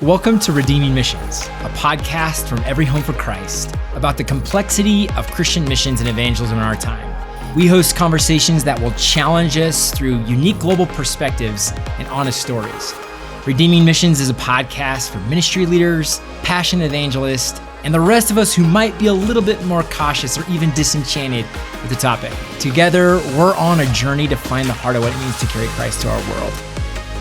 Welcome to Redeeming Missions, a podcast from Every Home for Christ about the complexity of Christian missions and evangelism in our time. We host conversations that will challenge us through unique global perspectives and honest stories. Redeeming Missions is a podcast for ministry leaders, passionate evangelists, and the rest of us who might be a little bit more cautious or even disenchanted with the topic. Together, we're on a journey to find the heart of what it means to carry Christ to our world.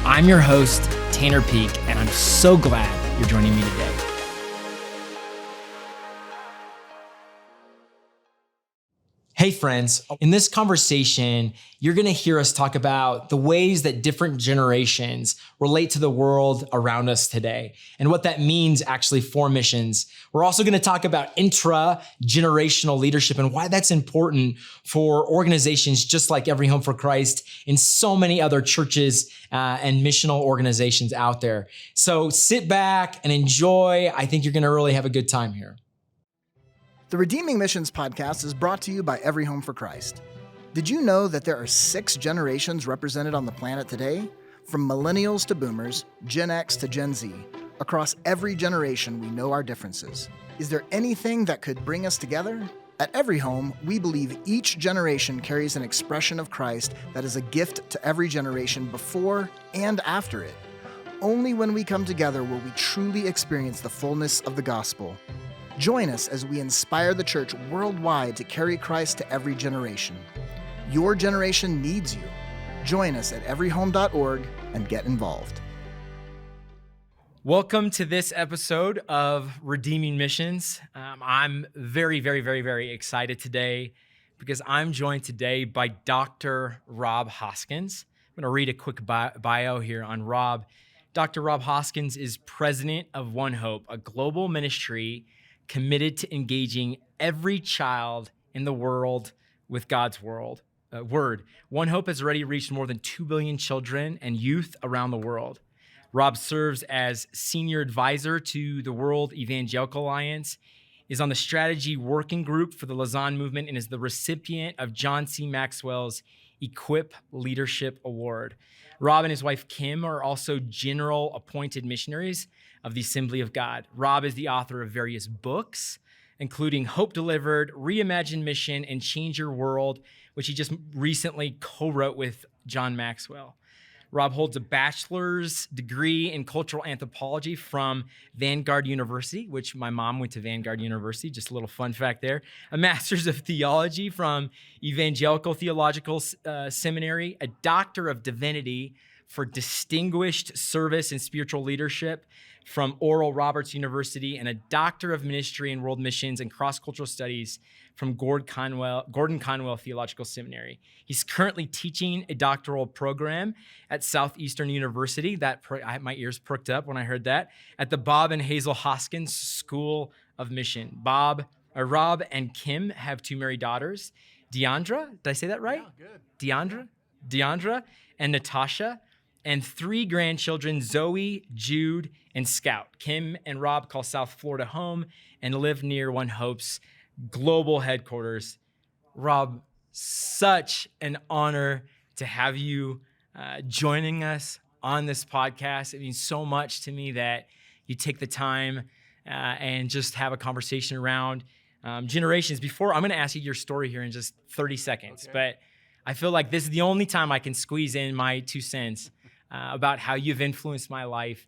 I'm your host, Tanner Peak, and I'm so glad you're joining me today. Hey friends, in this conversation, you're gonna hear us talk about the ways that different generations relate to the world around us today and what that means actually for missions. We're also gonna talk about intra-generational leadership and why that's important for organizations just like Every Home for Christ and so many other churches and missional organizations out there. So sit back and enjoy. I think you're gonna really have a good time here. The Redeeming Missions podcast is brought to you by Every Home for Christ. Did you know that there are 6 generations represented on the planet today? From millennials to boomers, Gen X to Gen Z. Across every generation, we know our differences. Is there anything that could bring us together? At Every Home, we believe each generation carries an expression of Christ that is a gift to every generation before and after it. Only when we come together will we truly experience the fullness of the gospel. Join us as we inspire the church worldwide to carry Christ to every generation. Your generation needs you. Join us at everyhome.org and get involved. Welcome to this episode of Redeeming Missions. I'm very excited today because I'm joined today by Dr. Rob Hoskins. I'm going to read a quick bio here on Rob. Dr. Rob Hoskins is president of OneHope, a global ministry committed to engaging every child in the world with God's word. OneHope has already reached more than 2 billion children and youth around the world. Rob serves as senior advisor to the World Evangelical Alliance, is on the strategy working group for the Lausanne movement, and is the recipient of John C. Maxwell's Equip Leadership Award. Rob and his wife Kim are also general appointed missionaries of the Assembly of God. Rob is the author of various books, including Hope Delivered, Reimagine Mission, and Change Your World, which he just recently co-wrote with John Maxwell. Rob holds a bachelor's degree in cultural anthropology from Vanguard University, which my mom went to Vanguard University, just a little fun fact there. A master's of theology from Evangelical Theological Seminary, a doctor of divinity for distinguished service and spiritual leadership from Oral Roberts University, and a doctor of ministry and world missions and cross-cultural studies from Gordon Conwell Theological Seminary. He's currently teaching a doctoral program at Southeastern University. My ears perked up when I heard that, at the Bob and Hazel Hoskins School of Mission. Rob and Kim have 2 married daughters, Deandra, did I say that right? Yeah, good. Deandra and Natasha, and 3 grandchildren, Zoe, Jude, and Scout. Kim and Rob call South Florida home and live near OneHope's global headquarters. Rob, such an honor to have you joining us on this podcast. It means so much to me that you take the time and just have a conversation around generations. Before, I'm going to ask you your story here in just 30 seconds, but I feel like this is the only time I can squeeze in my 2 cents about how you've influenced my life.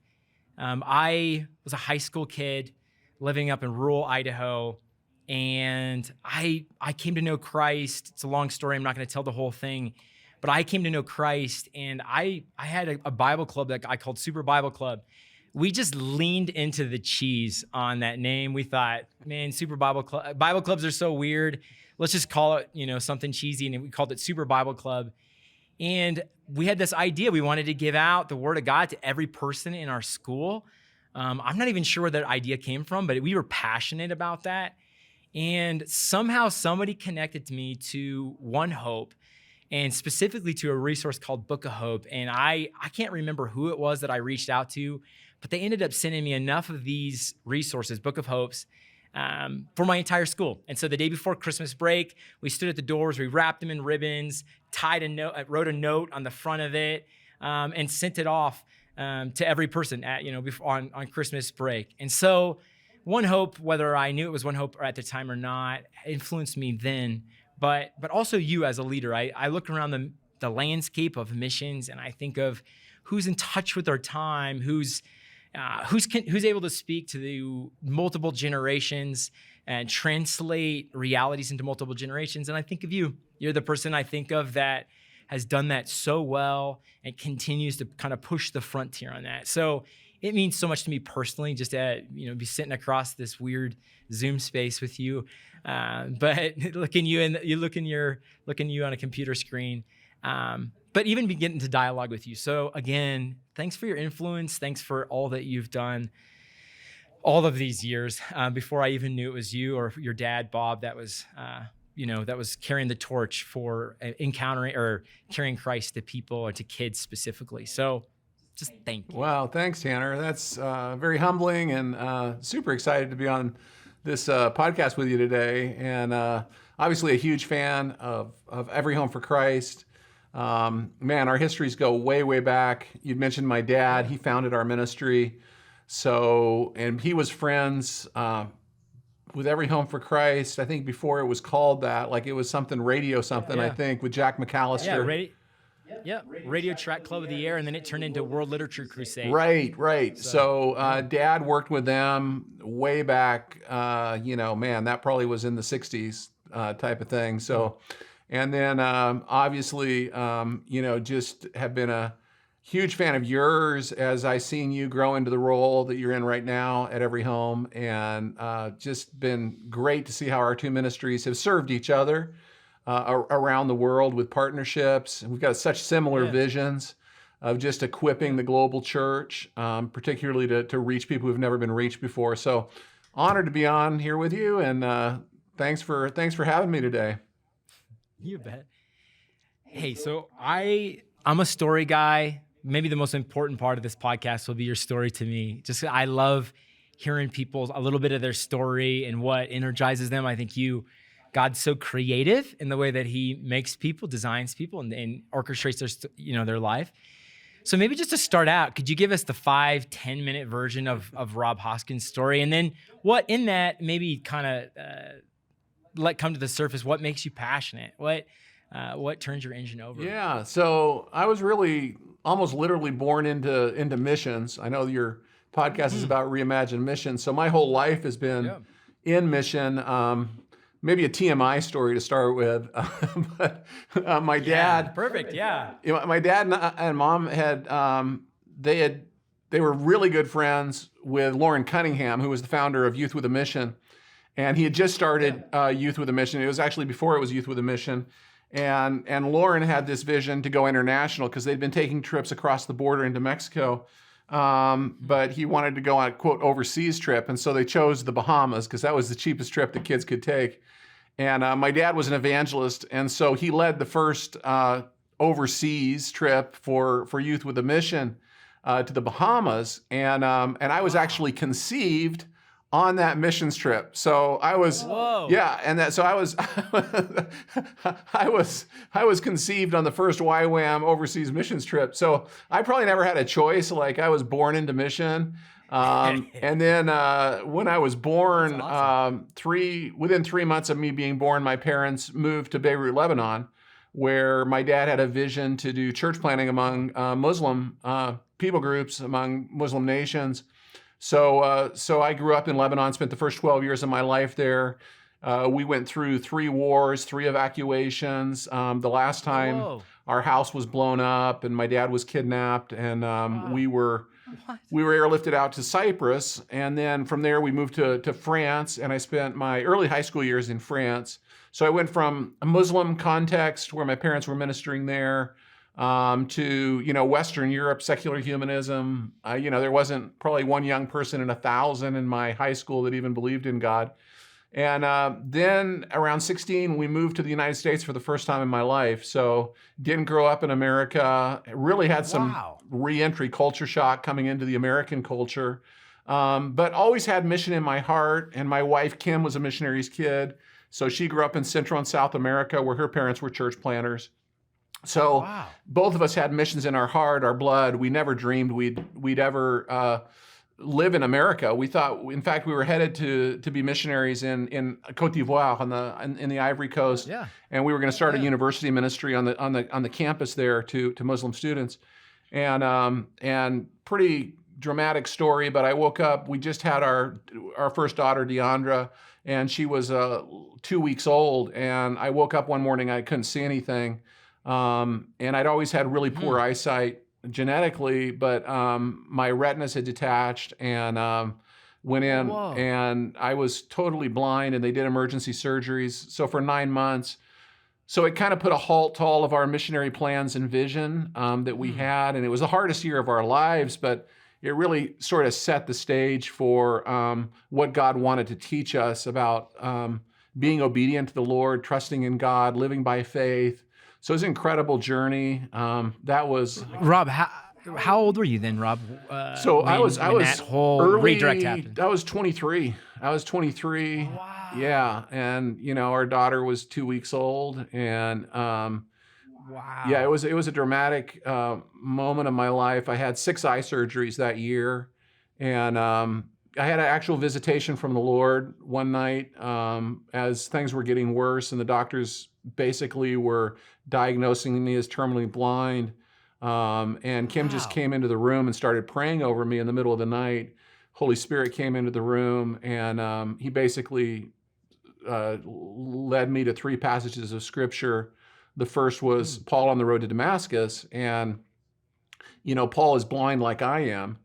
I was a high school kid living up in rural Idaho, and I came to know Christ. It's a long story. I'm not going to tell the whole thing, but I came to know Christ, and I had a Bible club that I called Super Bible Club. We just leaned into the cheese on that name. We thought, man, Super Bible Club. Bible clubs are so weird. Let's just call it, something cheesy, and we called it Super Bible Club. And we had this idea. We wanted to give out the word of God to every person in our school. I'm not even sure where that idea came from, but we were passionate about that. And somehow somebody connected me to OneHope, and specifically to a resource called Book of Hope. And I can't remember who it was that I reached out to, but they ended up sending me enough of these resources, Book of Hopes, for my entire school. And so the day before Christmas break, we stood at the doors, we wrapped them in ribbons, wrote a note on the front of it, and sent it off to every person at, on Christmas break. And so OneHope, whether I knew it was OneHope at the time or not, influenced me then, but also you as a leader. I look around the landscape of missions and I think of who's in touch with our time, who's able to speak to the multiple generations and translate realities into multiple generations. And I think of you. You're the person I think of that has done that so well and continues to kind of push the frontier on that. So it means so much to me personally, just to be sitting across this weird Zoom space with you. But looking you on a computer screen. But even be getting to dialogue with you. So again, thanks for your influence. Thanks for all that you've done all of these years. Before I even knew it was you or your dad, Bob, that was carrying the torch for encountering or carrying Christ to people or to kids specifically. So just thank you. Wow, thanks, Tanner. That's very humbling and super excited to be on this podcast with you today. And obviously a huge fan of Every Home for Christ. Man, our histories go way, way back. You'd mentioned my dad. He founded our ministry. And he was friends with Every Home for Christ. I think before it was called that, like it was something radio something, I think, with Jack McAllister. Radio Track Club of the Year, and then it turned into World Literature Crusade. Right. So Dad worked with them way back, man, that probably was in the 60s type of thing. So, and then obviously, just have been a huge fan of yours as I seen you grow into the role that you're in right now at Every Home, and just been great to see how our two ministries have served each other around the world with partnerships. And we've got such similar visions of just equipping the global church, particularly to reach people who've never been reached before. So honored to be on here with you, and thanks for having me today. You bet. Hey, so I'm a story guy. Maybe the most important part of this podcast will be your story to me. Just I love hearing a little bit of their story and what energizes them. I think God's so creative in the way that he makes people, designs people, and orchestrates their life. So maybe just to start out, could you give us the 5-10 minute version of Rob Hoskins' story? And then what in that maybe kind of let come to the surface, what makes you passionate? What turns your engine over? Yeah, so I was really almost literally born into missions. I know your podcast is about reimagined missions. So my whole life has been in mission. Maybe a TMI story to start with, but my dad. Perfect. Yeah. My dad and mom they were really good friends with Lauren Cunningham, who was the founder of Youth with a Mission, and he had just started Youth with a Mission. It was actually before it was Youth with a Mission, and Lauren had this vision to go international because they'd been taking trips across the border into Mexico. But he wanted to go on a quote overseas trip. And so they chose the Bahamas because that was the cheapest trip the kids could take. And my dad was an evangelist. And so he led the first overseas trip for Youth with a Mission to the Bahamas. And I was actually conceived on that missions trip. So I was, I was conceived on the first YWAM overseas missions trip. So I probably never had a choice. Like I was born into mission. And then when I was born, awesome. Within 3 months of me being born, my parents moved to Beirut, Lebanon, where my dad had a vision to do church planting among Muslim people groups, among Muslim nations. So I grew up in Lebanon, spent the first 12 years of my life there. We went through 3 wars, 3 evacuations. The last time our house was blown up and my dad was kidnapped, and we were airlifted out to Cyprus. And then from there we moved to France, and I spent my early high school years in France. So I went from a Muslim context where my parents were ministering there, to, Western Europe, secular humanism. There wasn't probably one young person in 1,000 in my high school that even believed in God. And then around 16, we moved to the United States for the first time in my life. So didn't grow up in America, really had some re-entry culture shock coming into the American culture, but always had mission in my heart. And my wife, Kim, was a missionary's kid. So she grew up in Central and South America where her parents were church planters. So Wow. both of us had missions in our heart, our blood. We never dreamed we'd ever live in America. We thought, in fact, we were headed to be missionaries in Côte d'Ivoire in the Ivory Coast, Yeah. and we were going to start a Yeah. university ministry on the campus there to Muslim students, and pretty dramatic story. But I woke up. We just had our first daughter, Deandra, and she was 2 weeks old. And I woke up one morning, I couldn't see anything, and I'd always had really poor eyesight genetically, but my retinas had detached and went in, Whoa. and I was totally blind, and they did emergency surgeries. So for 9 months, so it kind of put a halt to all of our missionary plans and vision that we had, and it was the hardest year of our lives, but it really sort of set the stage for what God wanted to teach us about being obedient to the Lord, trusting in God, living by faith. So it was an incredible journey. That was Rob, how old were you then, Rob? so I was when that whole early. redirect happened. I was 23. Wow. Yeah, and our daughter was 2 weeks old, and Wow. yeah, it was a dramatic moment of my life. I had 6 eye surgeries that year, and I had an actual visitation from the Lord one night as things were getting worse, and the doctors basically were diagnosing me as terminally blind. And Kim just Wow. came into the room and started praying over me in the middle of the night. Holy Spirit came into the room, and he basically led me to 3 passages of Scripture. The first was Paul on the road to Damascus, and Paul is blind like I am,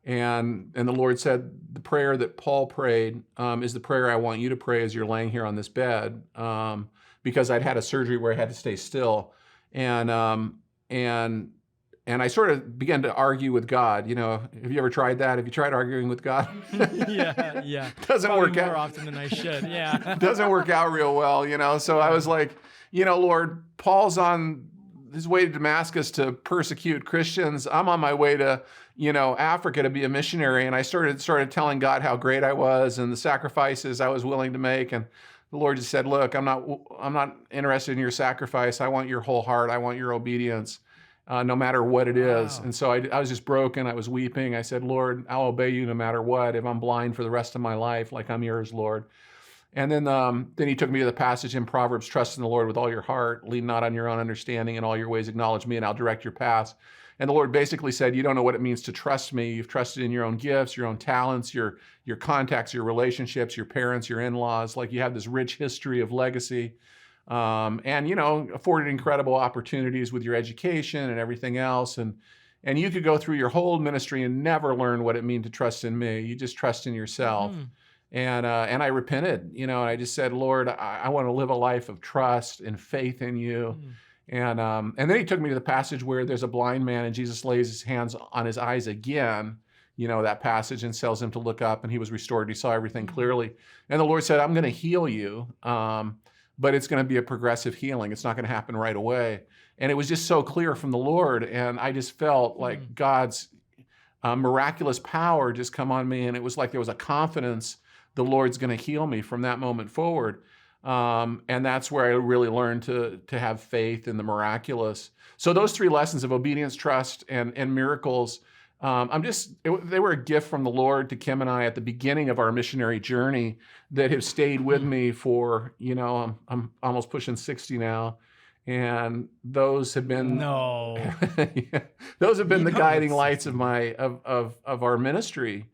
and the Lord said, the prayer that Paul prayed is the prayer I want you to pray as you're laying here on this bed, because I'd had a surgery where I had to stay still, and I sort of began to argue with God. Have you ever tried that? Have you tried arguing with God? Yeah. Doesn't Probably work more out. often than I should. Yeah. Doesn't work out real well. So I was like, Lord, Paul's on his way to Damascus to persecute Christians. I'm on my way to, Africa to be a missionary. And I started telling God how great I was and the sacrifices I was willing to make. And the Lord just said, look, I'm not interested in your sacrifice. I want your whole heart. I want your obedience, no matter what it is. Wow. And so I was just broken. I was weeping. I said, Lord, I'll obey you no matter what. If I'm blind for the rest of my life, like I'm yours, Lord. And then he took me to the passage in Proverbs, trust in the Lord with all your heart, lean not on your own understanding, in all your ways acknowledge me, and I'll direct your paths. And the Lord basically said, you don't know what it means to trust me. You've trusted in your own gifts, your own talents, your contacts, your relationships, your parents, your in-laws. Like you have this rich history of legacy, and afforded incredible opportunities with your education and everything else. And you could go through your whole ministry and never learn what it means to trust in me. You just trust in yourself. And I repented, and I just said, Lord, I want to live a life of trust and faith in you. And then he took me to the passage where there's a blind man and Jesus lays his hands on his eyes again, that passage, and tells him to look up, and he was restored. He saw everything clearly. And the Lord said, I'm going to heal you, but it's going to be a progressive healing. It's not going to happen right away. And it was just so clear from the Lord. And I just felt like God's miraculous power just come on me. And it was like there was a confidence the Lord's going to heal me from that moment forward. And that's where I really learned to have faith in the miraculous. So those 3 lessons of obedience, trust, and miracles, they were a gift from the Lord to Kim and I at the beginning of our missionary journey that have stayed with me for, I'm almost pushing 60 now. And those have been those have been the guiding lights of of our ministry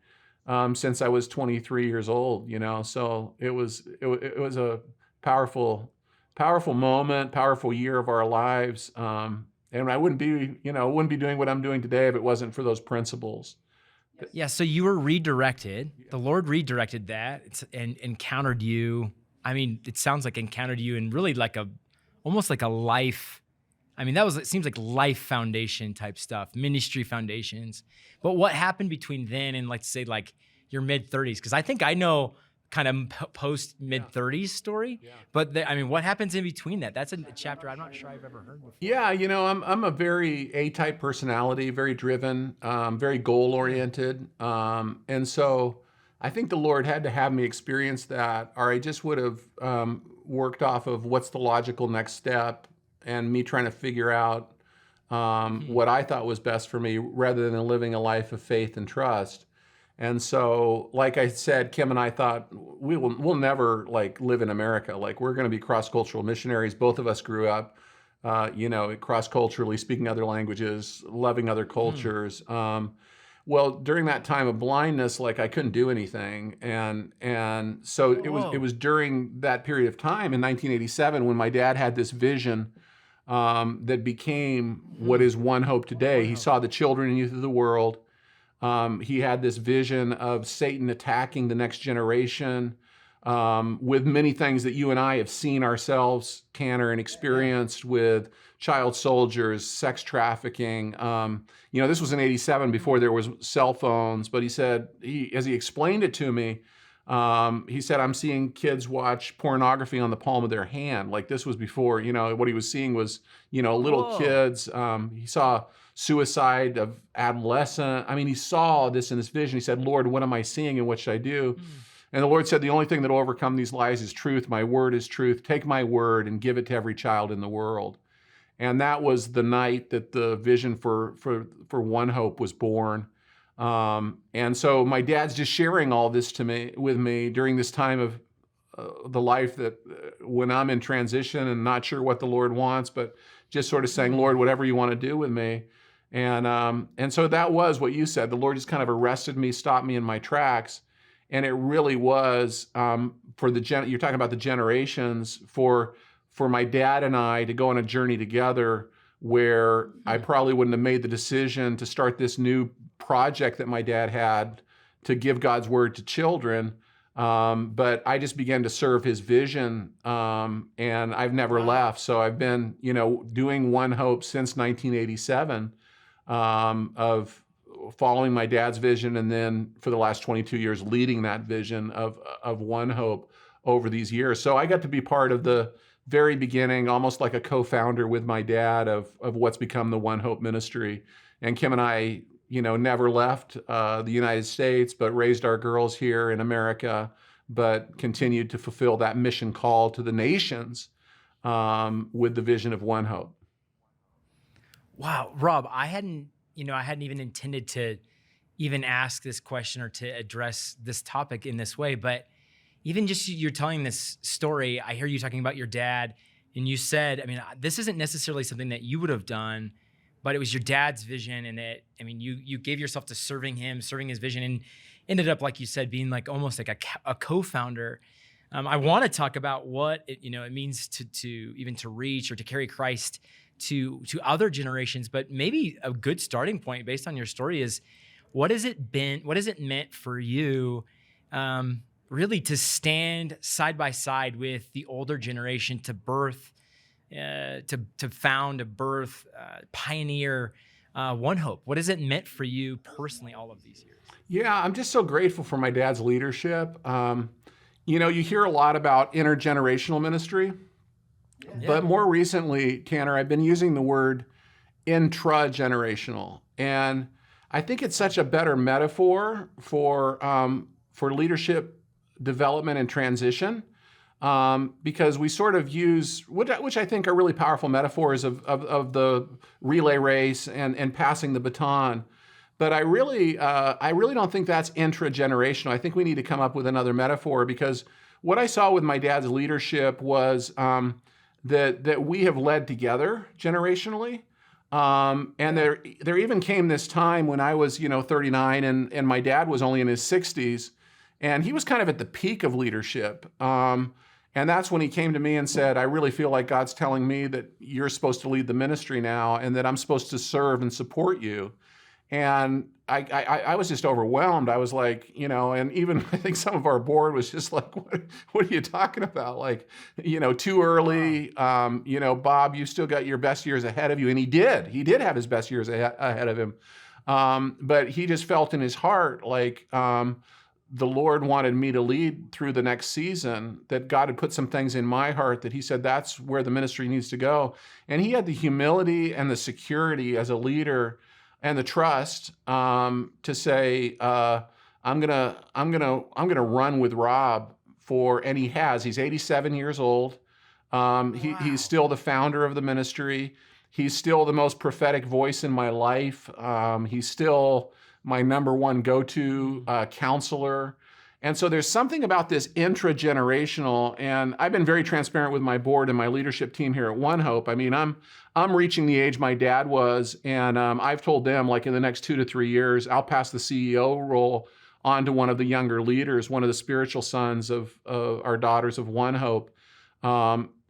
since I was 23 years old. So it was a powerful moment, powerful year of our lives. And I wouldn't be doing what I'm doing today if it wasn't for those principles. Yeah. So you were redirected. The Lord redirected that and encountered you. I mean, it sounds like encountered you in really like almost like a life. I mean, it seems like life foundation type stuff, ministry foundations. But what happened between then and let's say like your mid 30s? Because I think I know kind of post mid 30s story. Yeah. But what happens in between that? That's a chapter I'm not sure I've ever heard before. Yeah, I'm a very A-type personality, very driven, very goal oriented, and so I think the Lord had to have me experience that, or I just would have worked off of what's the logical next step. and me trying to figure out what I thought was best for me rather than living a life of faith and trust. And so, like I said, Kim and I thought we'll never like live in America. Like we're going to be cross-cultural missionaries. Both of us grew up, cross-culturally, speaking other languages, loving other cultures. Well, during that time of blindness, like I couldn't do anything, and so it was during that period of time in 1987 when my dad had this vision that became what is OneHope today. He saw the children and youth of the world. He had this vision of Satan attacking the next generation with many things that you and I have seen ourselves, Tanner, and experienced with child soldiers, sex trafficking. This was in 87 before there was cell phones, but he said, as he explained it to me, he said, I'm seeing kids watch pornography on the palm of their hand. Like this was before, what he was seeing was, little kids. He saw suicide of adolescent. I mean, he saw this in this vision. He said, Lord, what am I seeing and what should I do? And the Lord said, the only thing that will overcome these lies is truth. My word is truth. Take my word and give it to every child in the world. And that was the night that the vision for OneHope was born. And so my dad's just sharing all this with me during this time of the life that when I'm in transition and not sure what the Lord wants, but just sort of saying, Lord, whatever you want to do with me. And so that was what you said. The Lord just kind of arrested me, stopped me in my tracks. And it really was you're talking about the generations for my dad and I to go on a journey together where I probably wouldn't have made the decision to start this new project that my dad had to give God's word to children. But I just began to serve his vision, and I've never left. So I've been, doing OneHope since 1987, of following my dad's vision, and then for the last 22 years leading that vision of OneHope over these years. So I got to be part of the very beginning, almost like a co-founder with my dad of what's become the OneHope ministry. And Kim and I, never left the United States, but raised our girls here in America, but continued to fulfill that mission call to the nations with the vision of OneHope. Wow, Rob, I hadn't even intended to even ask this question or to address this topic in this way, but even just you're telling this story, I hear you talking about your dad, and you said, this isn't necessarily something that you would have done, but it was your dad's vision, and you gave yourself to serving him, serving his vision, and ended up, like you said, being like almost like a co-founder. I want to talk about what it means to even to reach or to carry Christ to other generations, but maybe a good starting point based on your story is what has it meant for you really to stand side by side with the older generation to birth, to found, to birth, pioneer OneHope? What has it meant for you personally all of these years? Yeah, I'm just so grateful for my dad's leadership. You hear a lot about intergenerational ministry, but more recently, Tanner, I've been using the word intragenerational. And I think it's such a better metaphor for leadership development and transition, because we sort of use, which I think are really powerful metaphors of the relay race and passing the baton. But I really don't think that's intragenerational. I think we need to come up with another metaphor, because what I saw with my dad's leadership was that we have led together generationally. And there even came this time when I was 39 and my dad was only in his 60s. And he was kind of at the peak of leadership. And that's when he came to me and said, I really feel like God's telling me that you're supposed to lead the ministry now and that I'm supposed to serve and support you. And I was just overwhelmed. I was like, and even I think some of our board was just like, what are you talking about? Like, too early. Bob, you still got your best years ahead of you. And he did have his best years ahead of him. But he just felt in his heart like, the Lord wanted me to lead through the next season, that God had put some things in my heart that he said, that's where the ministry needs to go. And he had the humility and the security as a leader and the trust to say, I'm gonna run with Rob and he has. He's 87 years old. He's still the founder of the ministry. He's still the most prophetic voice in my life. He's still my number one go-to counselor. And so there's something about this intra-generational, and I've been very transparent with my board and my leadership team here at OneHope. I mean, I'm reaching the age my dad was, and I've told them, like, in the next 2 to 3 years, I'll pass the CEO role on to one of the younger leaders, one of the spiritual sons of our daughters of OneHope.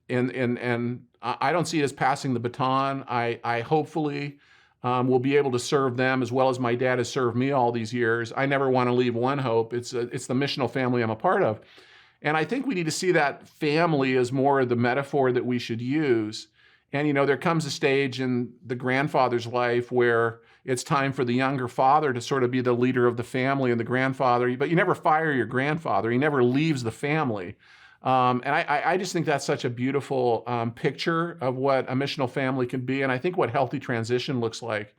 And I don't see it as passing the baton. I hopefully will be able to serve them as well as my dad has served me all these years. I never want to leave OneHope. It's the missional family I'm a part of. And I think we need to see that family as more of the metaphor that we should use. And, there comes a stage in the grandfather's life where it's time for the younger father to sort of be the leader of the family and the grandfather, but you never fire your grandfather. He never leaves the family. And I just think that's such a beautiful picture of what a missional family can be, and I think what healthy transition looks like.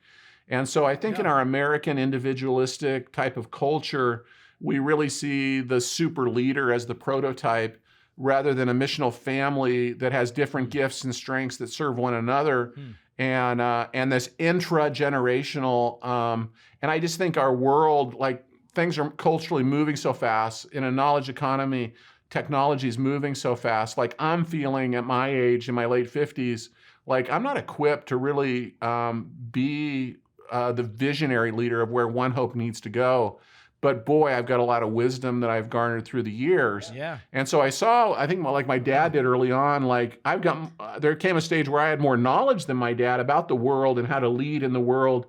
And so I think in our American individualistic type of culture, we really see the super leader as the prototype rather than a missional family that has different gifts and strengths that serve one another. And this intra-generational, and I just think our world, like, things are culturally moving so fast in a knowledge economy. Technology is moving so fast. Like, I'm feeling at my age, in my late 50s, like I'm not equipped to really be the visionary leader of where OneHope needs to go. But boy, I've got a lot of wisdom that I've garnered through the years. Yeah. And so I think like my dad did early on, like there came a stage where I had more knowledge than my dad about the world and how to lead in the world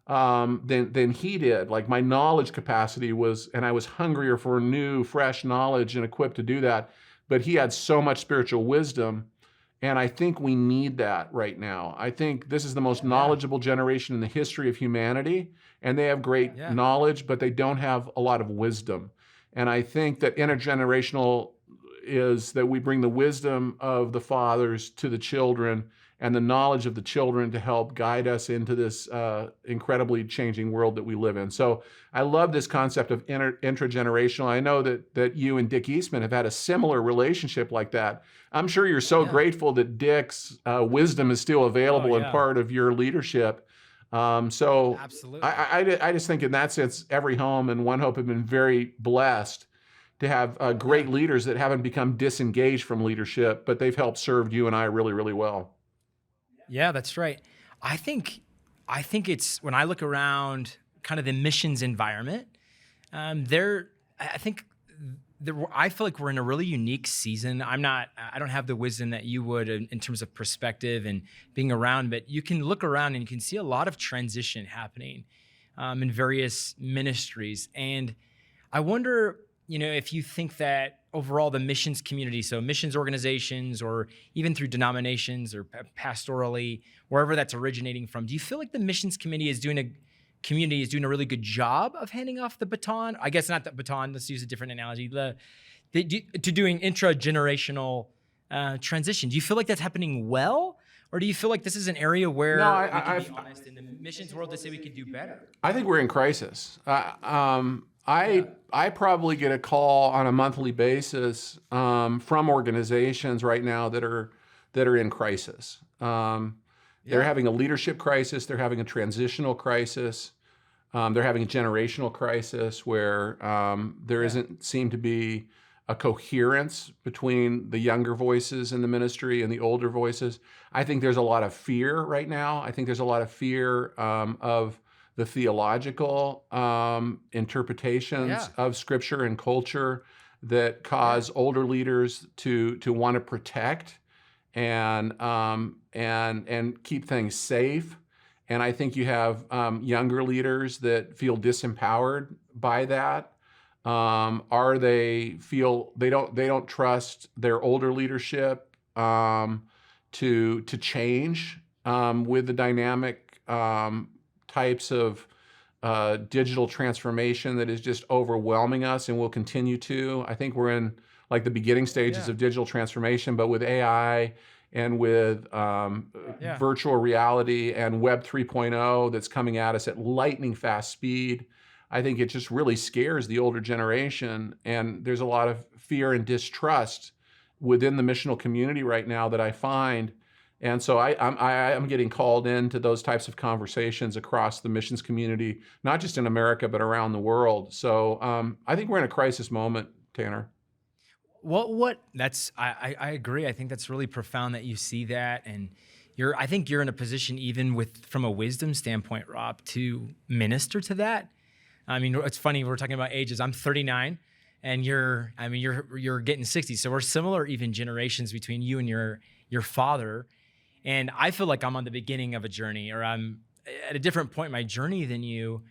than he did. Like, my knowledge capacity was, and I was hungrier for new, fresh knowledge and equipped to do that. But he had so much spiritual wisdom. And I think we need that right now. I think this is the most knowledgeable generation in the history of humanity. And they have great knowledge, but they don't have a lot of wisdom. And I think that intergenerational is that we bring the wisdom of the fathers to the children and the knowledge of the children to help guide us into this incredibly changing world that we live in. So I love this concept of intragenerational. I know that you and Dick Eastman have had a similar relationship like that. I'm sure you're so grateful that Dick's wisdom is still available and part of your leadership. So absolutely. I just think in that sense, every home and OneHope have been very blessed to have great leaders that haven't become disengaged from leadership, but they've helped serve you and I really, really well. Yeah, that's right. I think it's, when I look around kind of the missions environment, I feel like we're in a really unique season. I don't have the wisdom that you would in terms of perspective and being around, but you can look around and you can see a lot of transition happening in various ministries. And I wonder, if you think that overall the missions community, so missions organizations or even through denominations or pastorally, wherever that's originating from, do you feel like the missions community is doing a really good job of handing off the baton? I guess not the baton, let's use a different analogy, to doing intra-generational transition. Do you feel like that's happening well? Or do you feel like this is an area where we can be honest in the missions world to say we could do better? I think we're in crisis. I probably get a call on a monthly basis from organizations right now that are in crisis. They're having a leadership crisis. They're having a transitional crisis. They're having a generational crisis where there doesn't seem to be a coherence between the younger voices in the ministry and the older voices. I think there's a lot of fear right now. I think there's a lot of fear of the theological interpretations of Scripture and culture that cause older leaders to want to protect and keep things safe. And I think you have younger leaders that feel disempowered by that. They don't trust their older leadership to change with the dynamic types of digital transformation that is just overwhelming us and will continue to. I think we're in like the beginning stages of digital transformation, but with AI and with virtual reality and Web 3.0 that's coming at us at lightning fast speed, I think it just really scares the older generation. And there's a lot of fear and distrust within the missional community right now that I find. And so I'm getting called into those types of conversations across the missions community, not just in America, but around the world. So I think we're in a crisis moment, Tanner. What that's I agree. I think that's really profound that you see that, and I think you're in a position, even from a wisdom standpoint, Rob, to minister to that. I mean, it's funny, we're talking about ages. I'm 39 and you're getting 60. So we're similar even generations between you and your father. And I feel like I'm on the beginning of a journey, or I'm at a different point in my journey than you.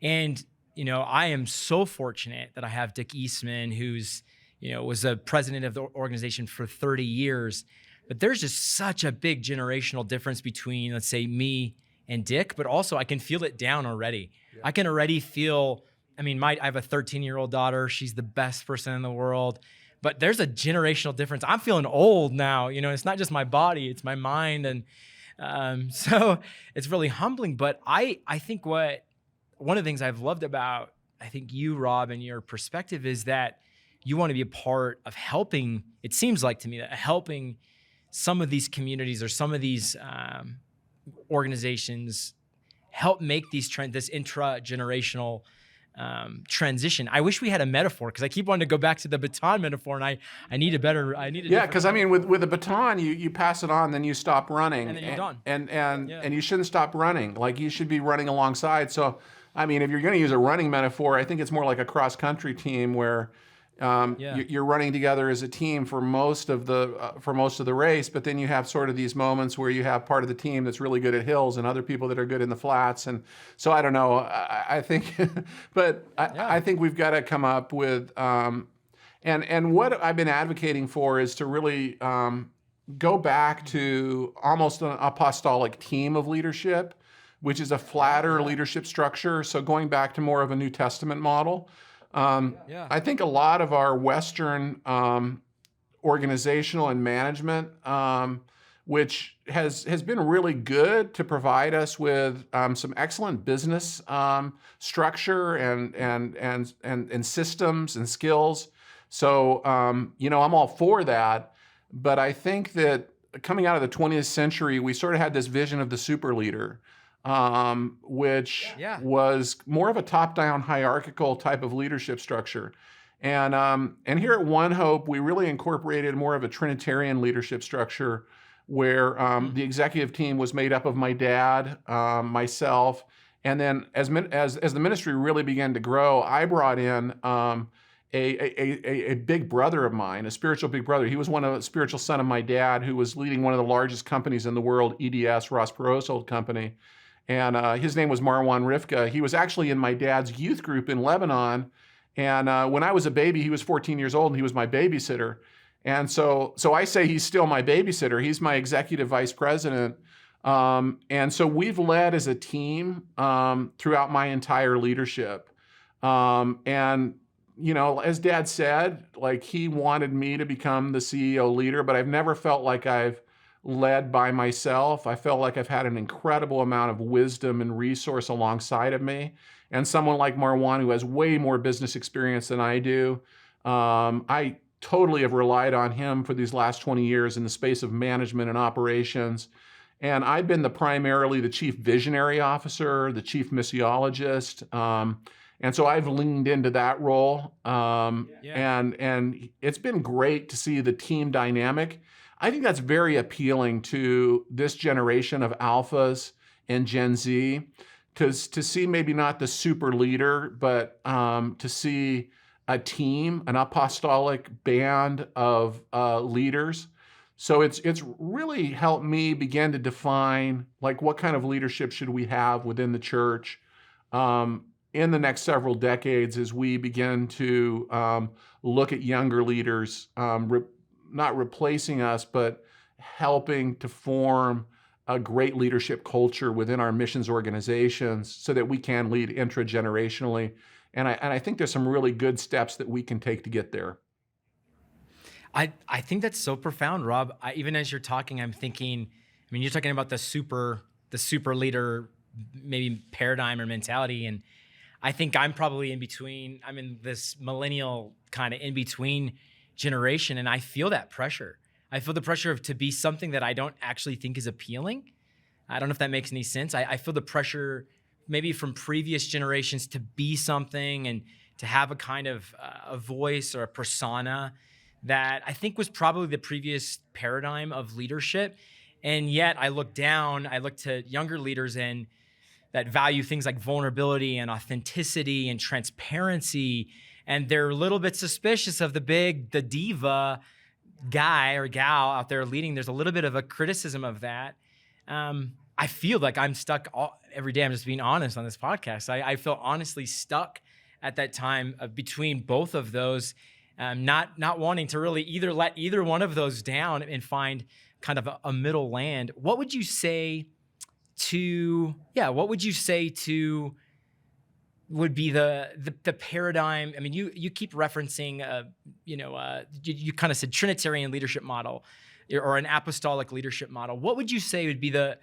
And, I am so fortunate that I have Dick Eastman, who's, was a president of the organization for 30 years. But there's just such a big generational difference between, let's say, me and Dick, but also I can feel it down already. Yeah. I can already feel, I have a 13-year-old daughter. She's the best person in the world. But there's a generational difference. I'm feeling old now. It's not just my body, it's my mind. And so it's really humbling. But I think one of the things I've loved about, I think you, Rob, and your perspective is that you want to be a part of helping, it seems like to me, that helping some of these communities or some of these organizations help make this intra-generational transition. I wish we had a metaphor, because I keep wanting to go back to the baton metaphor, and I need a better. Yeah, because with a baton, you pass it on, then you stop running, and then you're done. And you shouldn't stop running. Like, you should be running alongside. So, if you're going to use a running metaphor, I think it's more like a cross-country team where you're running together as a team for most of the race, but then you have sort of these moments where you have part of the team that's really good at hills and other people that are good in the flats. And so I don't know. I think, but I think we've got to come up with and what I've been advocating for is to really go back to almost an apostolic team of leadership, which is a flatter leadership structure. So going back to more of a New Testament model. I think a lot of our Western organizational and management, which has been really good to provide us with some excellent business structure and systems and skills. So I'm all for that, but I think that coming out of the 20th century, we sort of had this vision of the super leader. Which was more of a top-down hierarchical type of leadership structure. And here at OneHope, we really incorporated more of a Trinitarian leadership structure where the executive team was made up of my dad, myself, and then as the ministry really began to grow, I brought in a big brother of mine, a spiritual big brother. He was a spiritual son of my dad, who was leading one of the largest companies in the world, EDS, Ross Perot's old company. And his name was Marwan Rifka. He was actually in my dad's youth group in Lebanon. And when I was a baby, he was 14 years old, and he was my babysitter. And so I say he's still my babysitter. He's my executive vice president. And so we've led as a team throughout my entire leadership. And, as Dad said, like, he wanted me to become the CEO leader, but I've never felt like I've led by myself. I felt like I've had an incredible amount of wisdom and resource alongside of me. And someone like Marwan, who has way more business experience than I do, I totally have relied on him for these last 20 years in the space of management and operations. And I've been primarily the chief visionary officer, the chief missiologist. And so I've leaned into that role. And it's been great to see the team dynamic. I think that's very appealing to this generation of alphas and Gen Z, to see maybe not the super leader, but to see a team, an apostolic band of leaders. So it's really helped me begin to define, like, what kind of leadership should we have within the church in the next several decades as we begin to look at younger leaders, not replacing us, but helping to form a great leadership culture within our missions organizations so that we can lead intra-generationally. And I think there's some really good steps that we can take to get there. I think that's so profound, Rob. Even as you're talking, I'm thinking, you're talking about the super leader, maybe paradigm or mentality. And I think I'm probably in between. I'm in this millennial kind of in between generation, and I feel that pressure. I feel the pressure of to be something that I don't actually think is appealing. I don't know if that makes any sense. I feel the pressure maybe from previous generations to be something and to have a kind of a voice or a persona that I think was probably the previous paradigm of leadership. And yet I look to younger leaders and that value things like vulnerability and authenticity and transparency. And they're a little bit suspicious of the diva guy or gal out there leading. There's a little bit of a criticism of that. I feel like I'm stuck every day. I'm just being honest on this podcast. I feel honestly stuck at that time between both of those, not wanting to really let either one of those down and find kind of a middle land. What would you say to would be the paradigm? I mean, you keep referencing, you kind of said Trinitarian leadership model or an apostolic leadership model. What would you say would be a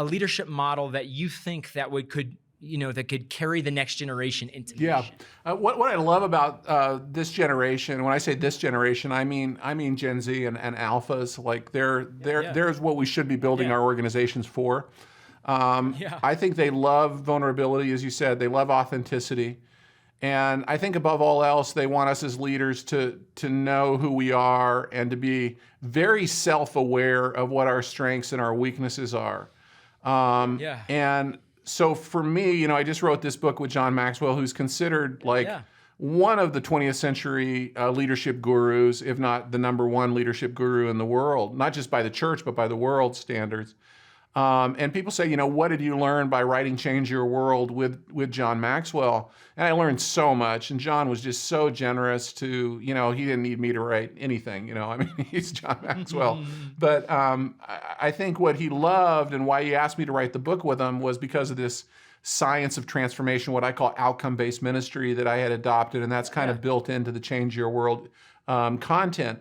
leadership model that you think that could carry the next generation into mission? What I love about this generation, when I say this generation, I mean Gen Z and alphas. Like there's what we should be building our organizations for. I think they love vulnerability, as you said. They love authenticity. And I think above all else, they want us as leaders to know who we are and to be very self-aware of what our strengths and our weaknesses are. And so for me, I just wrote this book with John Maxwell, who's considered one of the 20th century leadership gurus, if not the number one leadership guru in the world, not just by the church, but by the world standards. And people say, what did you learn by writing Change Your World with John Maxwell? And I learned so much. And John was just so generous to, he didn't need me to write anything, he's John Maxwell. But I think what he loved and why he asked me to write the book with him was because of this science of transformation, what I call outcome-based ministry that I had adopted. And that's kind of built into the Change Your World content.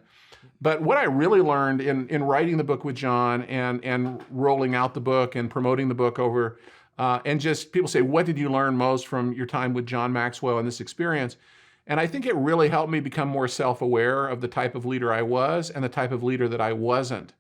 But what I really learned in writing the book with John and rolling out the book and promoting the book over, and just people say, what did you learn most from your time with John Maxwell and this experience? And I think it really helped me become more self-aware of the type of leader I was and the type of leader that I wasn't.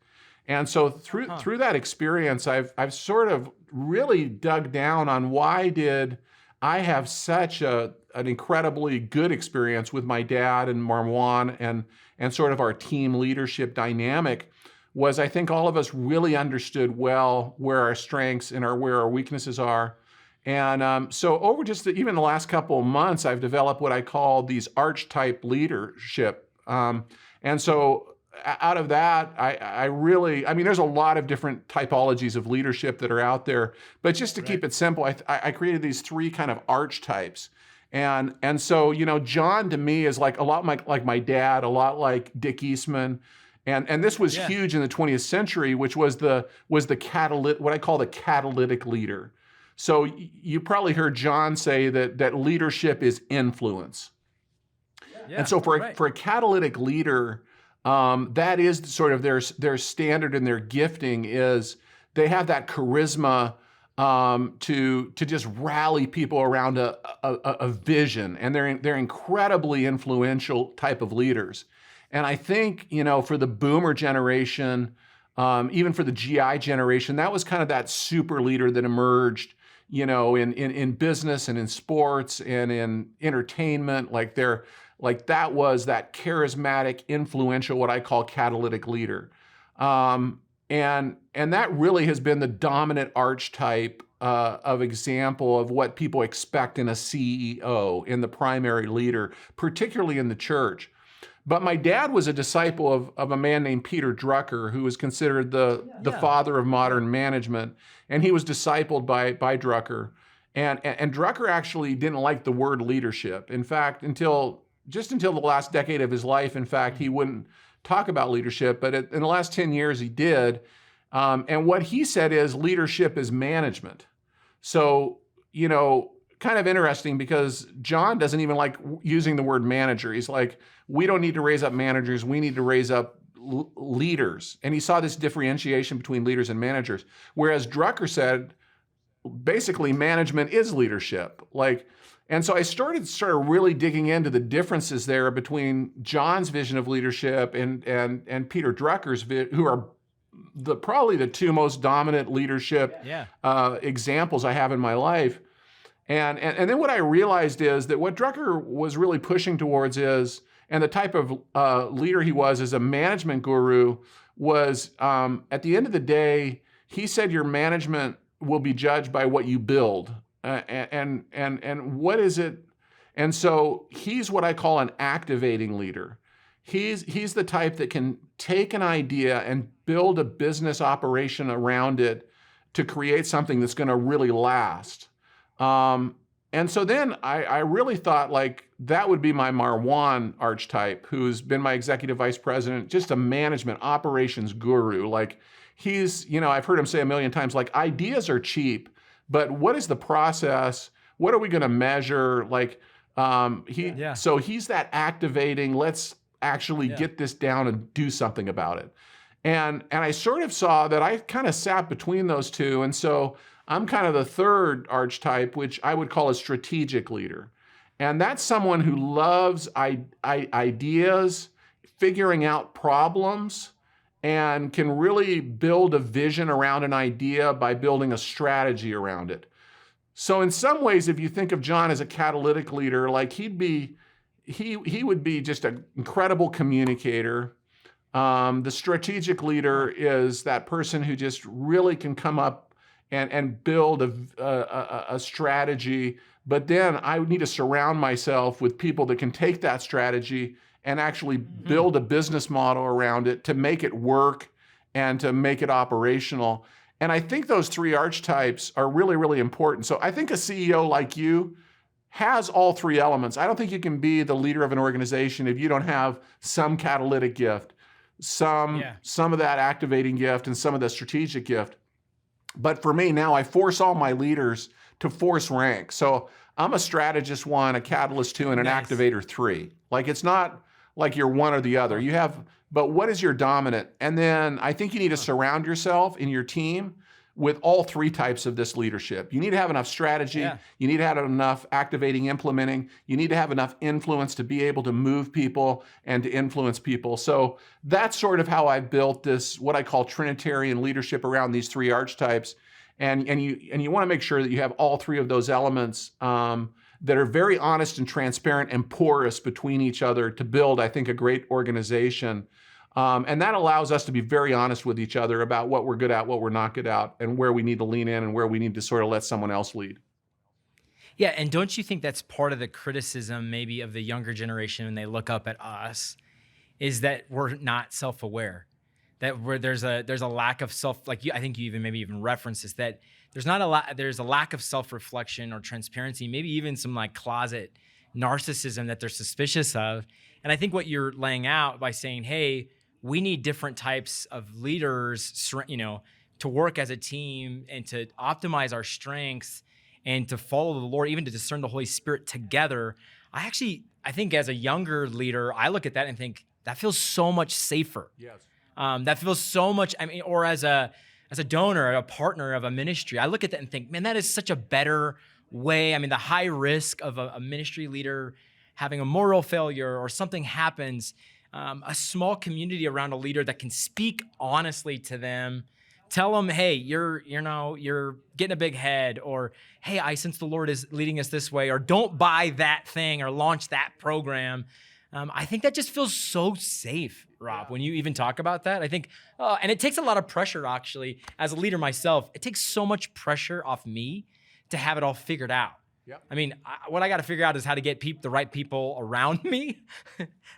And so through that experience, I've sort of really dug down on why did I have such an incredibly good experience with my dad and Marwan and sort of our team leadership dynamic. Was I think all of us really understood well where our strengths and where our weaknesses are. And so over just even the last couple of months, I've developed what I call these archetype leadership. And so out of that, I there's a lot of different typologies of leadership that are out there, but just to keep it simple, I created these three kind of archetypes. And so, John to me is like a lot like my dad, a lot like Dick Eastman. And this was huge in the 20th century, which was the catalytic, what I call the catalytic leader. So you probably heard John say that leadership is influence. And so for a catalytic leader, that is sort of their standard and their gifting is they have that charisma to just rally people around a vision, and they're incredibly influential type of leaders. And I think for the boomer generation, even for the GI generation, that was kind of that super leader that emerged, in business and in sports and in entertainment. That was that charismatic, influential, what I call catalytic leader. And that really has been the dominant archetype of example of what people expect in a CEO, in the primary leader, particularly in the church. But my dad was a disciple of a man named Peter Drucker, who was considered the father of modern management. And he was discipled by Drucker. And Drucker actually didn't like the word leadership. In fact, until the last decade of his life, in fact, he wouldn't talk about leadership, but in the last 10 years he did. And what he said is leadership is management. So, kind of interesting because John doesn't even like using the word manager. He's like, we don't need to raise up managers. We need to raise up leaders. And he saw this differentiation between leaders and managers. Whereas Drucker said, basically management is leadership. And so I started really digging into the differences there between John's vision of leadership and Peter Drucker's, who are probably the two most dominant leadership examples I have in my life. And then what I realized is that what Drucker was really pushing towards is, and the type of leader he was as a management guru was, at the end of the day, he said your management will be judged by what you build. And what is it? And so he's what I call an activating leader. He's the type that can take an idea and build a business operation around it to create something that's going to really last. And so then I really thought like that would be my Marwan archetype, who's been my executive vice president, just a management operations guru. Like he's, I've heard him say a million times, like ideas are cheap, but what is the process? What are we going to measure? Like so he's that activating, let's actually get this down and do something about it. And I sort of saw that I kind of sat between those two. And so I'm kind of the third archetype, which I would call a strategic leader. And that's someone who loves ideas, figuring out problems, and can really build a vision around an idea by building a strategy around it. So in some ways, if you think of John as a catalytic leader, like he would be just an incredible communicator. The strategic leader is that person who just really can come up and build a strategy, but then I would need to surround myself with people that can take that strategy and actually build a business model around it to make it work and to make it operational. And I think those three archetypes are really, really important. So I think a CEO like you has all three elements. I don't think you can be the leader of an organization if you don't have some catalytic gift, some of that activating gift, and some of the strategic gift. But for me now, I force all my leaders to force rank. So I'm a strategist 1, a catalyst 2, and an activator 3. Like it's not like you're one or the other. But what is your dominant? And then I think you need to surround yourself in your team with all three types of this leadership. You need to have enough strategy. Yeah. You need to have enough activating, implementing. You need to have enough influence to be able to move people and to influence people. So that's sort of how I built this, what I call Trinitarian leadership around these three archetypes. And you want to make sure that you have all three of those elements that are very honest and transparent and porous between each other to build, I think, a great organization. And that allows us to be very honest with each other about what we're good at, what we're not good at, and where we need to lean in and where we need to sort of let someone else lead. Yeah, and don't you think that's part of the criticism maybe of the younger generation when they look up at us, is that we're not self-aware, that there's a lack of self, like I think you even referenced this, that there's a lack of self-reflection or transparency, maybe even some like closet narcissism that they're suspicious of. And I think what you're laying out by saying, hey, we need different types of leaders, to work as a team and to optimize our strengths and to follow the Lord, even to discern the Holy Spirit together. I think as a younger leader, I look at that and think that feels so much safer. Yes. That feels so much, or as a donor, a partner of a ministry, I look at that and think, man, that is such a better way. The high risk of a ministry leader having a moral failure or something happens, a small community around a leader that can speak honestly to them, tell them, hey, you're getting a big head, or hey, I sense the Lord is leading us this way, or don't buy that thing or launch that program. I think that just feels so safe, Rob, when you even talk about that. I think, and it takes a lot of pressure, actually, as a leader myself. It takes so much pressure off me to have it all figured out. Yep. What I got to figure out is how to get the right people around me.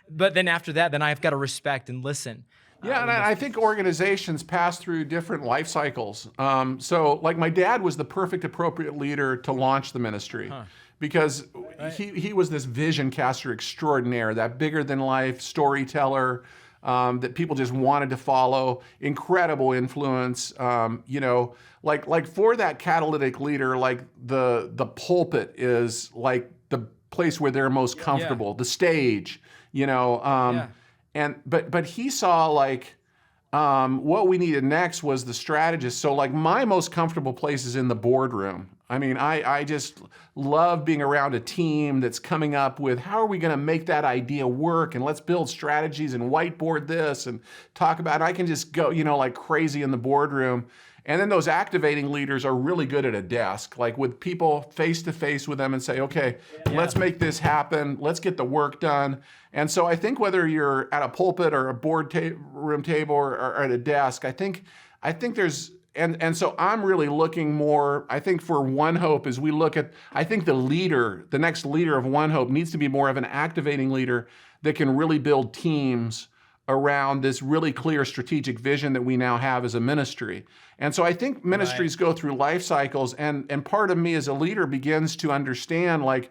But then after that, then I've got to respect and listen. Yeah, and I think organizations pass through different life cycles. So like my dad was the perfect appropriate leader to launch the ministry because he was this vision caster extraordinaire, that bigger than life storyteller that people just wanted to follow, incredible influence, like for that catalytic leader, like the pulpit is like the place where they're most comfortable, the stage, but he saw like what we needed next was the strategist. So like my most comfortable place is in the boardroom. I mean, I just love being around a team that's coming up with how are we going to make that idea work, and let's build strategies and whiteboard this and talk about it. I can just go, like crazy in the boardroom. And then those activating leaders are really good at a desk, like with people face to face with them and say, okay, let's make this happen. Let's get the work done. And so I think whether you're at a pulpit or a room table or at a desk, I think there's, and so I'm really looking more, I think for OneHope, as we look at, I think the next leader of OneHope needs to be more of an activating leader that can really build teams around this really clear strategic vision that we now have as a ministry. And so I think ministries go through life cycles, and part of me as a leader begins to understand, like,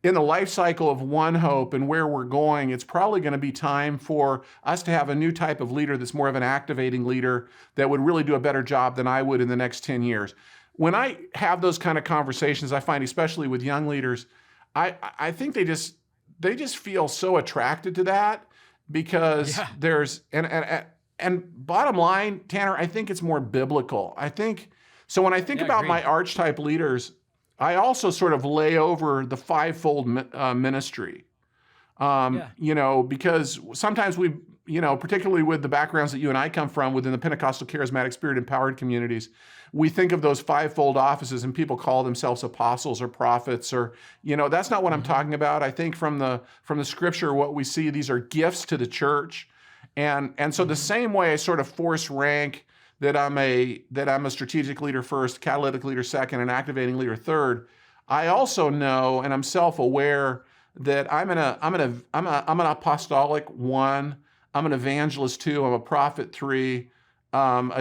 in the life cycle of OneHope and where we're going, it's probably going to be time for us to have a new type of leader that's more of an activating leader that would really do a better job than I would in the next 10 years. When I have those kind of conversations, I find, especially with young leaders, I think they just feel so attracted to that because there's, and bottom line, Tanner, I think it's more biblical. So when I think about my archetype leaders, I also sort of lay over the fivefold ministry, because sometimes we, particularly with the backgrounds that you and I come from within the Pentecostal charismatic spirit empowered communities, we think of those fivefold offices and people call themselves apostles or prophets or, that's not what I'm talking about. I think from the scripture, what we see, these are gifts to the church. And so the same way I sort of force rank that I'm a strategic leader first, catalytic leader second, and activating leader third, I also know, and I'm self-aware, that I'm an apostolic 1, I'm an evangelist 2, I'm a prophet 3, I'm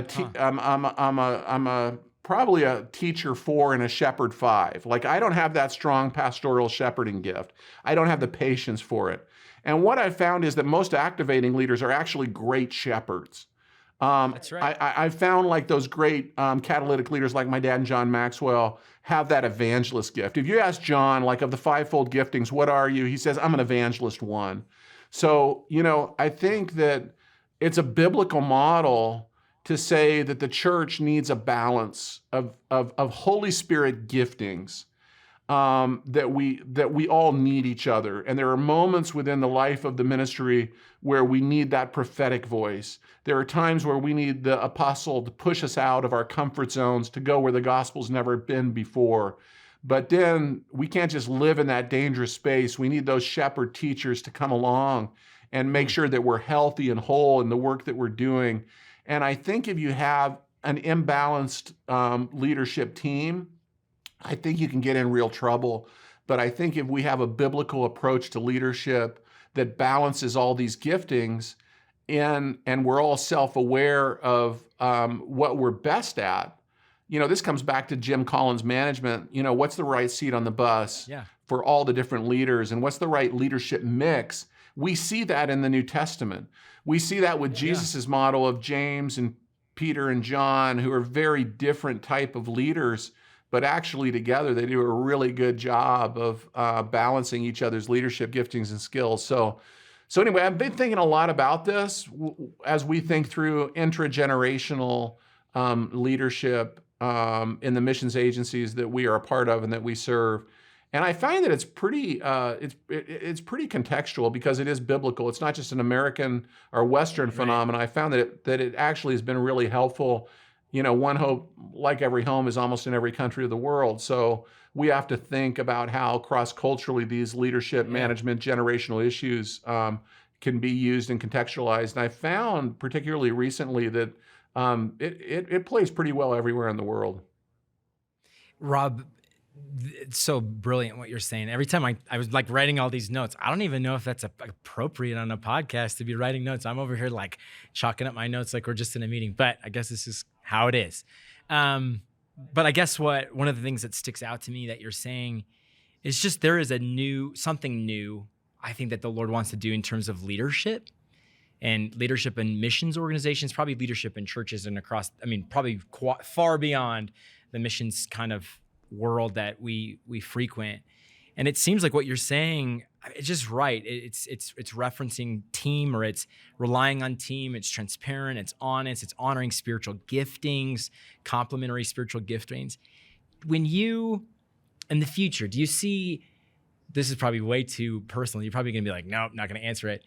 probably a teacher 4 and a shepherd 5. Like, I don't have that strong pastoral shepherding gift. I don't have the patience for it. And what I found is that most activating leaders are actually great shepherds. That's right. I found like those great catalytic leaders like my dad and John Maxwell have that evangelist gift. If you ask John, like, of the fivefold giftings, what are you? He says, I'm an evangelist 1. So, I think that it's a biblical model to say that the church needs a balance of Holy Spirit giftings, that we all need each other. And there are moments within the life of the ministry where we need that prophetic voice. There are times where we need the apostle to push us out of our comfort zones to go where the gospel's never been before. But then we can't just live in that dangerous space. We need those shepherd teachers to come along and make sure that we're healthy and whole in the work that we're doing. And I think if you have an imbalanced leadership team, I think you can get in real trouble. But I think if we have a biblical approach to leadership that balances all these giftings and we're all self-aware of what we're best at, this comes back to Jim Collins' management. What's the right seat on the bus for all the different leaders, and what's the right leadership mix? We see that in the New Testament. We see that with Jesus's model of James and Peter and John, who are very different type of leaders, but actually together they do a really good job of balancing each other's leadership giftings and skills. So anyway, I've been thinking a lot about this as we think through intragenerational leadership in the missions agencies that we are a part of and that we serve. And I find that it's pretty contextual because it is biblical. It's not just an American or Western phenomenon. I found that it actually has been really helpful. OneHope, like every home, is almost in every country of the world. So we have to think about how cross-culturally these leadership, management, generational issues can be used and contextualized. And I found, particularly recently, that it plays pretty well everywhere in the world. Rob, it's so brilliant what you're saying. Every time I was like writing all these notes, I don't even know if that's appropriate on a podcast to be writing notes. I'm over here like chalking up my notes like we're just in a meeting, but I guess this is how it is. But I guess one of the things that sticks out to me that you're saying is just there is something new, I think, that the Lord wants to do in terms of leadership and leadership in missions organizations, probably leadership in churches and across, probably far beyond the missions kind of world that we frequent. And it seems like what you're saying, it's just right. It's referencing team, or it's relying on team. It's transparent. It's honest. It's honoring spiritual giftings, complementary spiritual giftings. when you, in the future, do you see, this is probably way too personal, you're probably gonna be like, nope, not gonna answer it.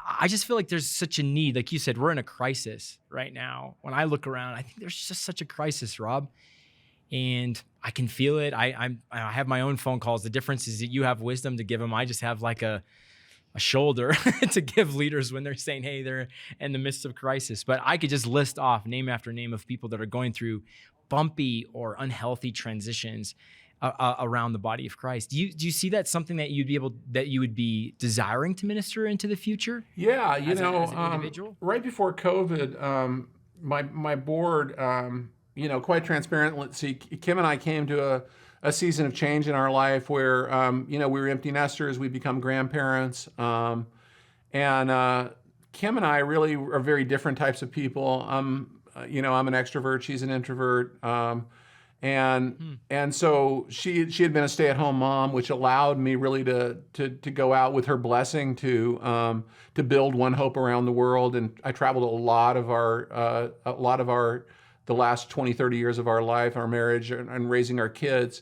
I just feel like there's such a need. Like you said, we're in a crisis right now. When I look around, I think there's just such a crisis, Rob. And I can feel it. I have my own phone calls. The difference is that you have wisdom to give them. I just have like a shoulder to give leaders when they're saying, hey, they're in the midst of crisis. But I could just list off name after name of people that are going through bumpy or unhealthy transitions around the body of Christ. Do you see that something that you would be desiring to minister into the future? Yeah, as an individual? right before COVID, my board, quite transparent. Let's see, Kim and I came to a season of change in our life where, we were empty nesters, we become grandparents, and Kim and I really are very different types of people. I'm an extrovert, she's an introvert. And so she had been a stay-at-home mom, which allowed me really to go out with her blessing to build OneHope around the world. And I traveled a lot of the last 20, 30 years of our life, our marriage, and raising our kids.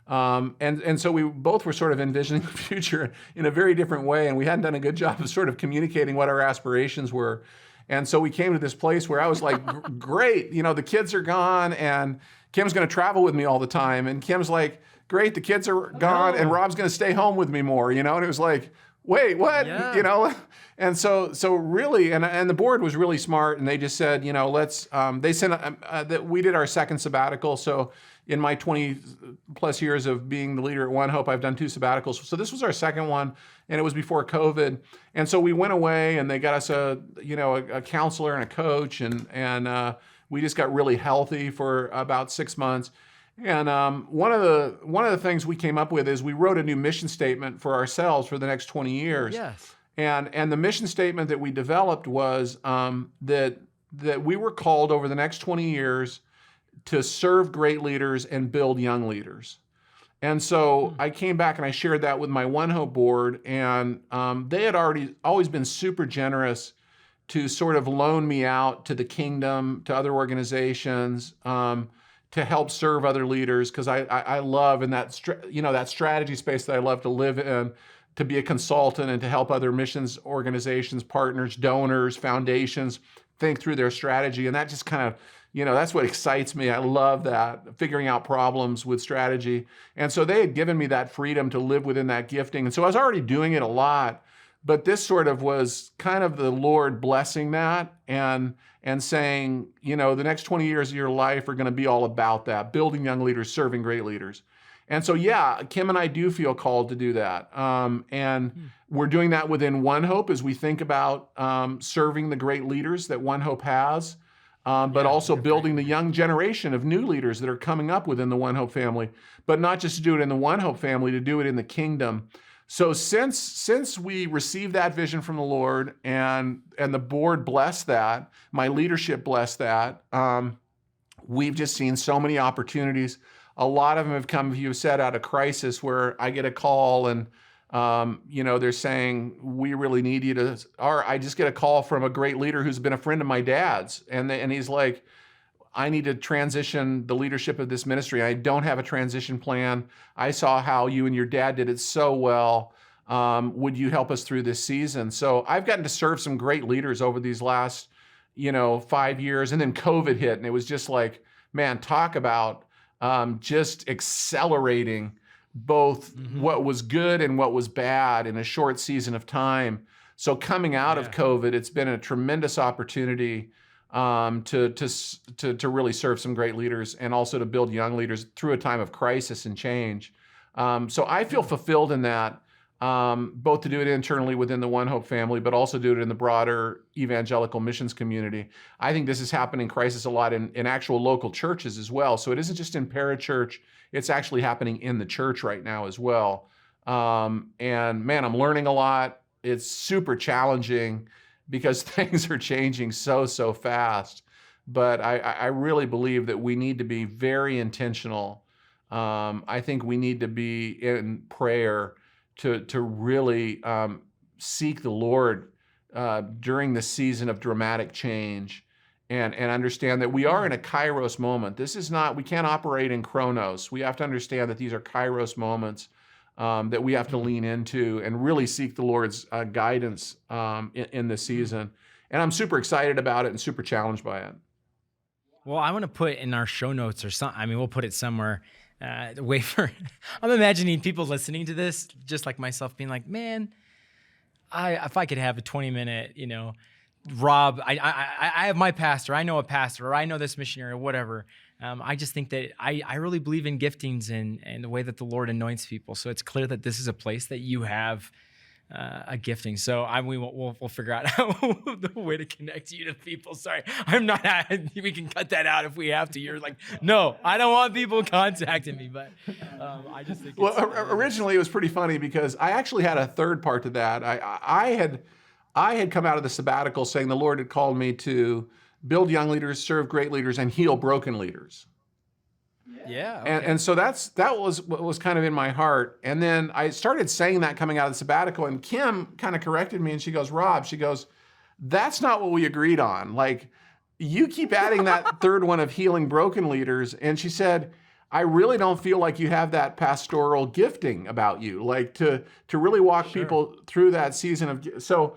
And so we both were sort of envisioning the future in a very different way, and we hadn't done a good job of sort of communicating what our aspirations were. And so we came to this place where I was like, great, the kids are gone, and Kim's going to travel with me all the time. And Kim's like, great, the kids are gone, and Rob's going to stay home with me more, and it was like, wait, what? Yeah. And so really, and the board was really smart, and they just said, let's, they sent, that we did our second sabbatical. So in my 20 plus years of being the leader at OneHope, I've done 2 sabbaticals. So this was our second one, and it was before COVID. And so we went away, and they got us a counselor and a coach, and we just got really healthy for about 6 months. And one of the things we came up with is we wrote a new mission statement for ourselves for the next 20 years. Yes. And the mission statement that we developed was that we were called over the next 20 years to serve great leaders and build young leaders. And so I came back and I shared that with my OneHope board, and they had always been super generous to sort of loan me out to the kingdom, to other organizations, to help serve other leaders, because I love in that that strategy space that I love to live in, to be a consultant and to help other missions organizations, partners, donors, foundations think through their strategy. And that just kind of, that's what excites me. I love that, figuring out problems with strategy. And so they had given me that freedom to live within that gifting. And so I was already doing it a lot, but this sort of was kind of the Lord blessing that and saying, the next 20 years of your life are going to be all about that, building young leaders, serving great leaders. And so, yeah, Kim and I do feel called to do that. And we're doing that within OneHope as we think about serving the great leaders that OneHope has, but also building the young generation of new leaders that are coming up within the OneHope family, but not just to do it in the OneHope family, to do it in the kingdom. So since we received that vision from the Lord and the board blessed that, my leadership blessed that, we've just seen so many opportunities. A lot of them have come, you said, out of crisis, where I get a call and, they're saying, we really need you to, or I just get a call from a great leader who's been a friend of my dad's. And he's like, I need to transition the leadership of this ministry. I don't have a transition plan. I saw how you and your dad did it so well. Would you help us through this season? So I've gotten to serve some great leaders over these last, 5 years. And then COVID hit, and it was just like, man, talk about just accelerating both what was good and what was bad in a short season of time. So coming out of COVID, it's been a tremendous opportunity to really serve some great leaders and also to build young leaders through a time of crisis and change. So I feel fulfilled in that, both to do it internally within the OneHope family, but also do it in the broader evangelical missions community. I think this is happening crisis a lot in actual local churches as well. So it isn't just in parachurch, it's actually happening in the church right now as well. And man, I'm learning a lot. It's super challenging because things are changing so fast. But I really believe that we need to be very intentional. I think we need to be in prayer to really seek the Lord during the season of dramatic change and understand that we are in a kairos moment. This is not, we can't operate in chronos. We have to understand that these are kairos moments that we have to lean into and really seek the Lord's guidance in this season. And I'm super excited about it and super challenged by it. Well, I want to put in our show notes or something. I mean, we'll put it somewhere. I'm imagining people listening to this, just like myself, being like, man, if I could have a 20-minute, Rob, I have my pastor, I know a pastor, or I know this missionary, or whatever. I just think that I really believe in giftings and the way that the Lord anoints people. So it's clear that this is a place that you have a gifting. So we'll figure out the way to connect you to people. Sorry, I'm not. We can cut that out if we have to. You're like, no, I don't want people contacting me. But I just think. Well, originally it was pretty funny because I actually had a third part to that. I had come out of the sabbatical saying the Lord had called me to build young leaders, serve great leaders, and heal broken leaders. Yeah. Okay. And so that was what was kind of in my heart. And then I started saying that coming out of the sabbatical, and Kim kind of corrected me, and she goes, Rob, that's not what we agreed on. Like, you keep adding that third one of healing broken leaders. And she said, I really don't feel like you have that pastoral gifting about you, like to really walk people through that season of, so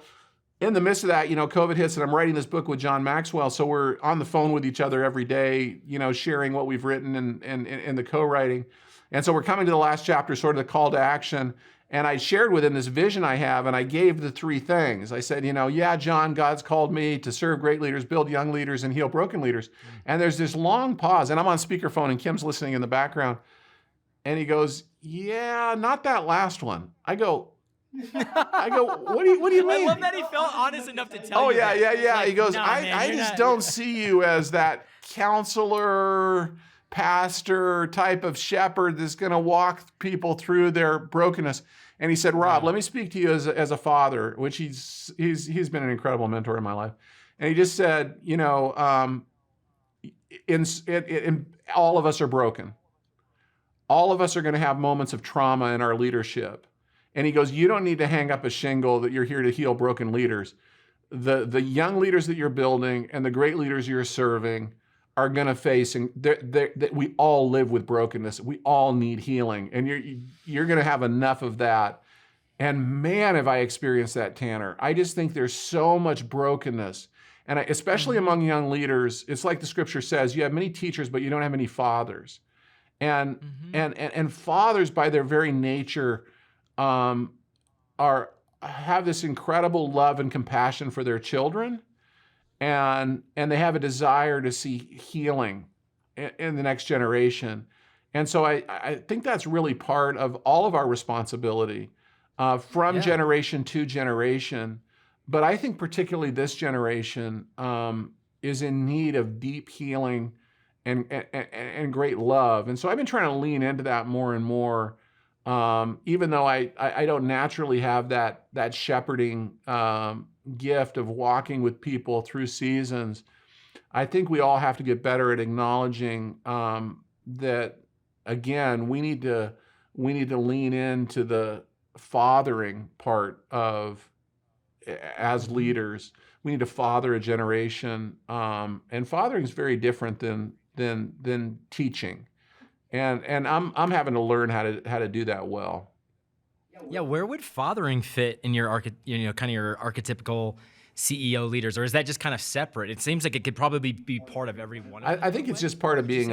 in the midst of that, COVID hits, and I'm writing this book with John Maxwell. So we're on the phone with each other every day, sharing what we've written and the co-writing. And so we're coming to the last chapter, sort of the call to action. And I shared with him this vision I have, and I gave the three things. I said, yeah, John, God's called me to serve great leaders, build young leaders, and heal broken leaders. And there's this long pause, and I'm on speakerphone, and Kim's listening in the background. And he goes, yeah, not that last one. I go, what do you mean? I love that he felt honest enough to tell you. Oh, yeah. Like, He goes, nah, I just don't see you as that counselor, pastor type of shepherd that's going to walk people through their brokenness. And he said, Rob, let me speak to you as a father, which he's been an incredible mentor in my life. And he just said, in all of us are broken. All of us are going to have moments of trauma in our leadership. And he goes, you don't need to hang up a shingle that you're here to heal broken leaders. The young leaders that you're building and the great leaders you're serving are going to face, and we all live with brokenness. We all need healing, and you're going to have enough of that. And man, have I experienced that, Tanner. I just think there's so much brokenness. And especially among young leaders, it's like the scripture says, you have many teachers, but you don't have any fathers. And fathers, by their very nature, have this incredible love and compassion for their children, and they have a desire to see healing in the next generation. And so I think that's really part of all of our responsibility from generation to generation. But I think particularly this generation is in need of deep healing and great love. And so I've been trying to lean into that more and more. Even though I don't naturally have that shepherding gift of walking with people through seasons, I think we all have to get better at acknowledging that, again, we need to lean into the fathering part of, as leaders, we need to father a generation, and fathering is very different than teaching. And I'm having to learn how to do that well. Yeah, where would fathering fit in your kind of your archetypical CEO leaders, or is that just kind of separate? It seems like it could probably be part of every one. I think it's just part of being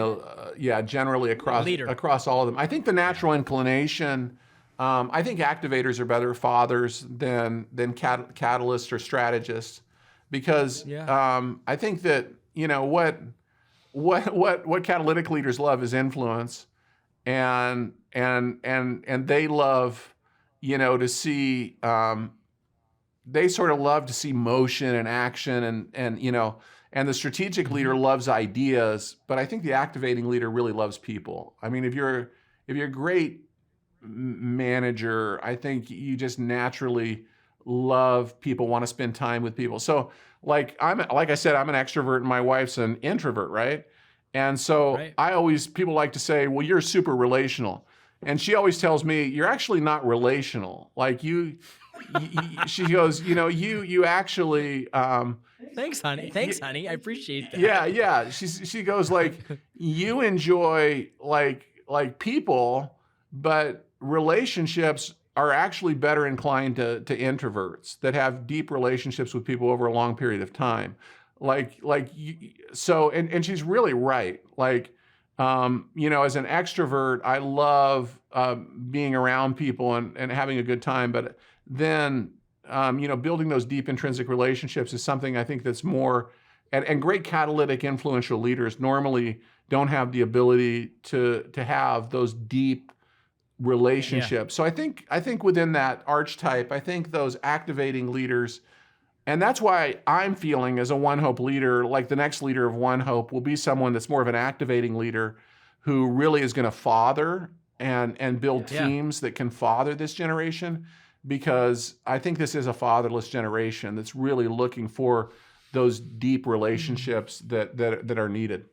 generally across all of them. I think the natural inclination. I think activators are better fathers than catalysts or strategists, because I think that what catalytic leaders love is influence, and they love, to see, they sort of love to see motion and action, and the strategic leader loves ideas, but I think the activating leader really loves people. I mean, if you're a great manager, I think you just naturally love people, want to spend time with people. So like I said, I'm an extrovert and my wife's an introvert, right? And so people like to say, well, you're super relational. And she always tells me, you're actually not relational. Like she goes, you actually, Thanks, honey. Thanks, honey. I appreciate that. Yeah. She goes like, you enjoy like people, but relationships are actually better inclined to introverts that have deep relationships with people over a long period of time. So she's really right. Like, as an extrovert, I love being around people and having a good time. But then, building those deep intrinsic relationships is something I think that's more, and great catalytic influential leaders normally don't have the ability to have those deep relationships. So I think within that archetype, I think those activating leaders, and that's why I'm feeling as a OneHope leader, like the next leader of OneHope will be someone that's more of an activating leader who really is going to father and build teams that can father this generation, because I think this is a fatherless generation that's really looking for those deep relationships that are needed.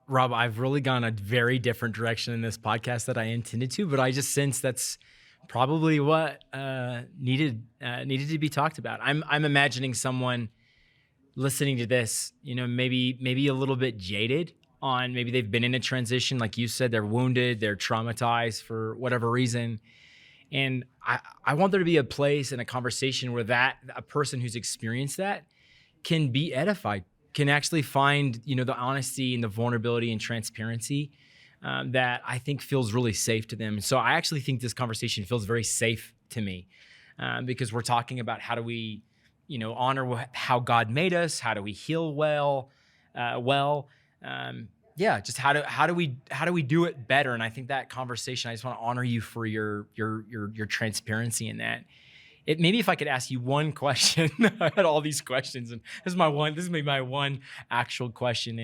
Rob, I've really gone a very different direction in this podcast that I intended to, but I just sense that's probably what needed to be talked about. I'm imagining someone listening to this, maybe a little bit jaded on, maybe they've been in a transition, like you said, they're wounded, they're traumatized for whatever reason. And I want there to be a place and a conversation where a person who's experienced that can be edified, can actually find, the honesty and the vulnerability and transparency that I think feels really safe to them. So I actually think this conversation feels very safe to me because we're talking about how do we, honor how God made us, how do we heal just how do we do it better? And I think that conversation, I just want to honor you for your transparency in that. Maybe if I could ask you one question, I had all these questions, and this is maybe my one actual question,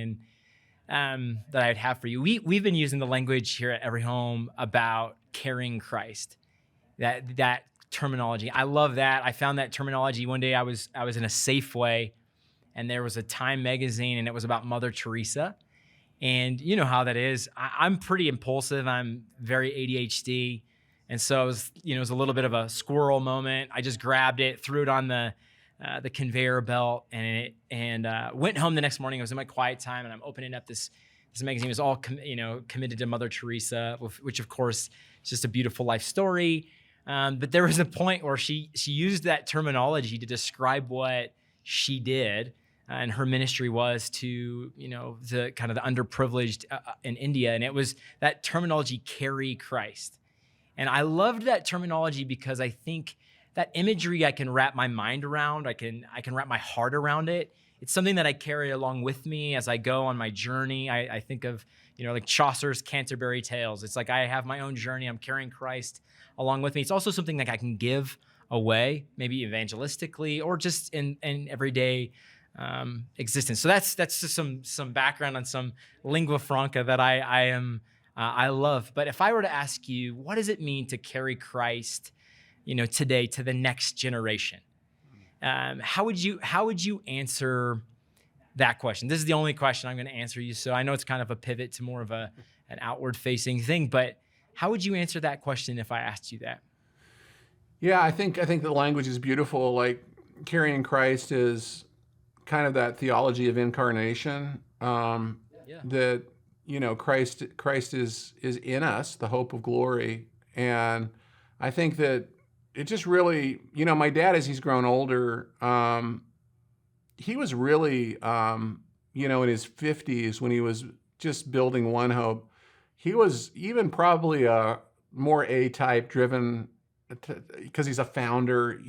and that I'd have for you. We've been using the language here at Every Home about carrying Christ. That terminology, I love that. I found that terminology one day. I was in a Safeway, and there was a Time magazine, and it was about Mother Teresa. And you know how that is. I'm pretty impulsive. I'm very ADHD. And so it was a little bit of a squirrel moment. I just grabbed it, threw it on the conveyor belt, and went home the next morning. I was in my quiet time, and I'm opening up this magazine. It was all committed to Mother Teresa, which of course is just a beautiful life story. But there was a point where she used that terminology to describe what she did, and her ministry was to the kind of the underprivileged in India, and it was that terminology, carry Christ. And I loved that terminology because I think that imagery I can wrap my mind around. I can wrap my heart around it. It's something that I carry along with me as I go on my journey. I think of, like Chaucer's Canterbury Tales. It's like I have my own journey. I'm carrying Christ along with me. It's also something that I can give away, maybe evangelistically or just in everyday existence. So that's just some background on some lingua franca that I love. But if I were to ask you, what does it mean to carry Christ, today to the next generation? How would you answer that question? This is the only question I'm going to answer you. So I know it's kind of a pivot to more of an outward facing thing, but how would you answer that question if I asked you that? Yeah, I think the language is beautiful. Like carrying Christ is kind of that theology of incarnation, that Christ is in us, the hope of glory. And I think that it just really, my dad, as he's grown older, he was really, in his 50s when he was just building OneHope. He was even probably a more A-type driven because he's a founder,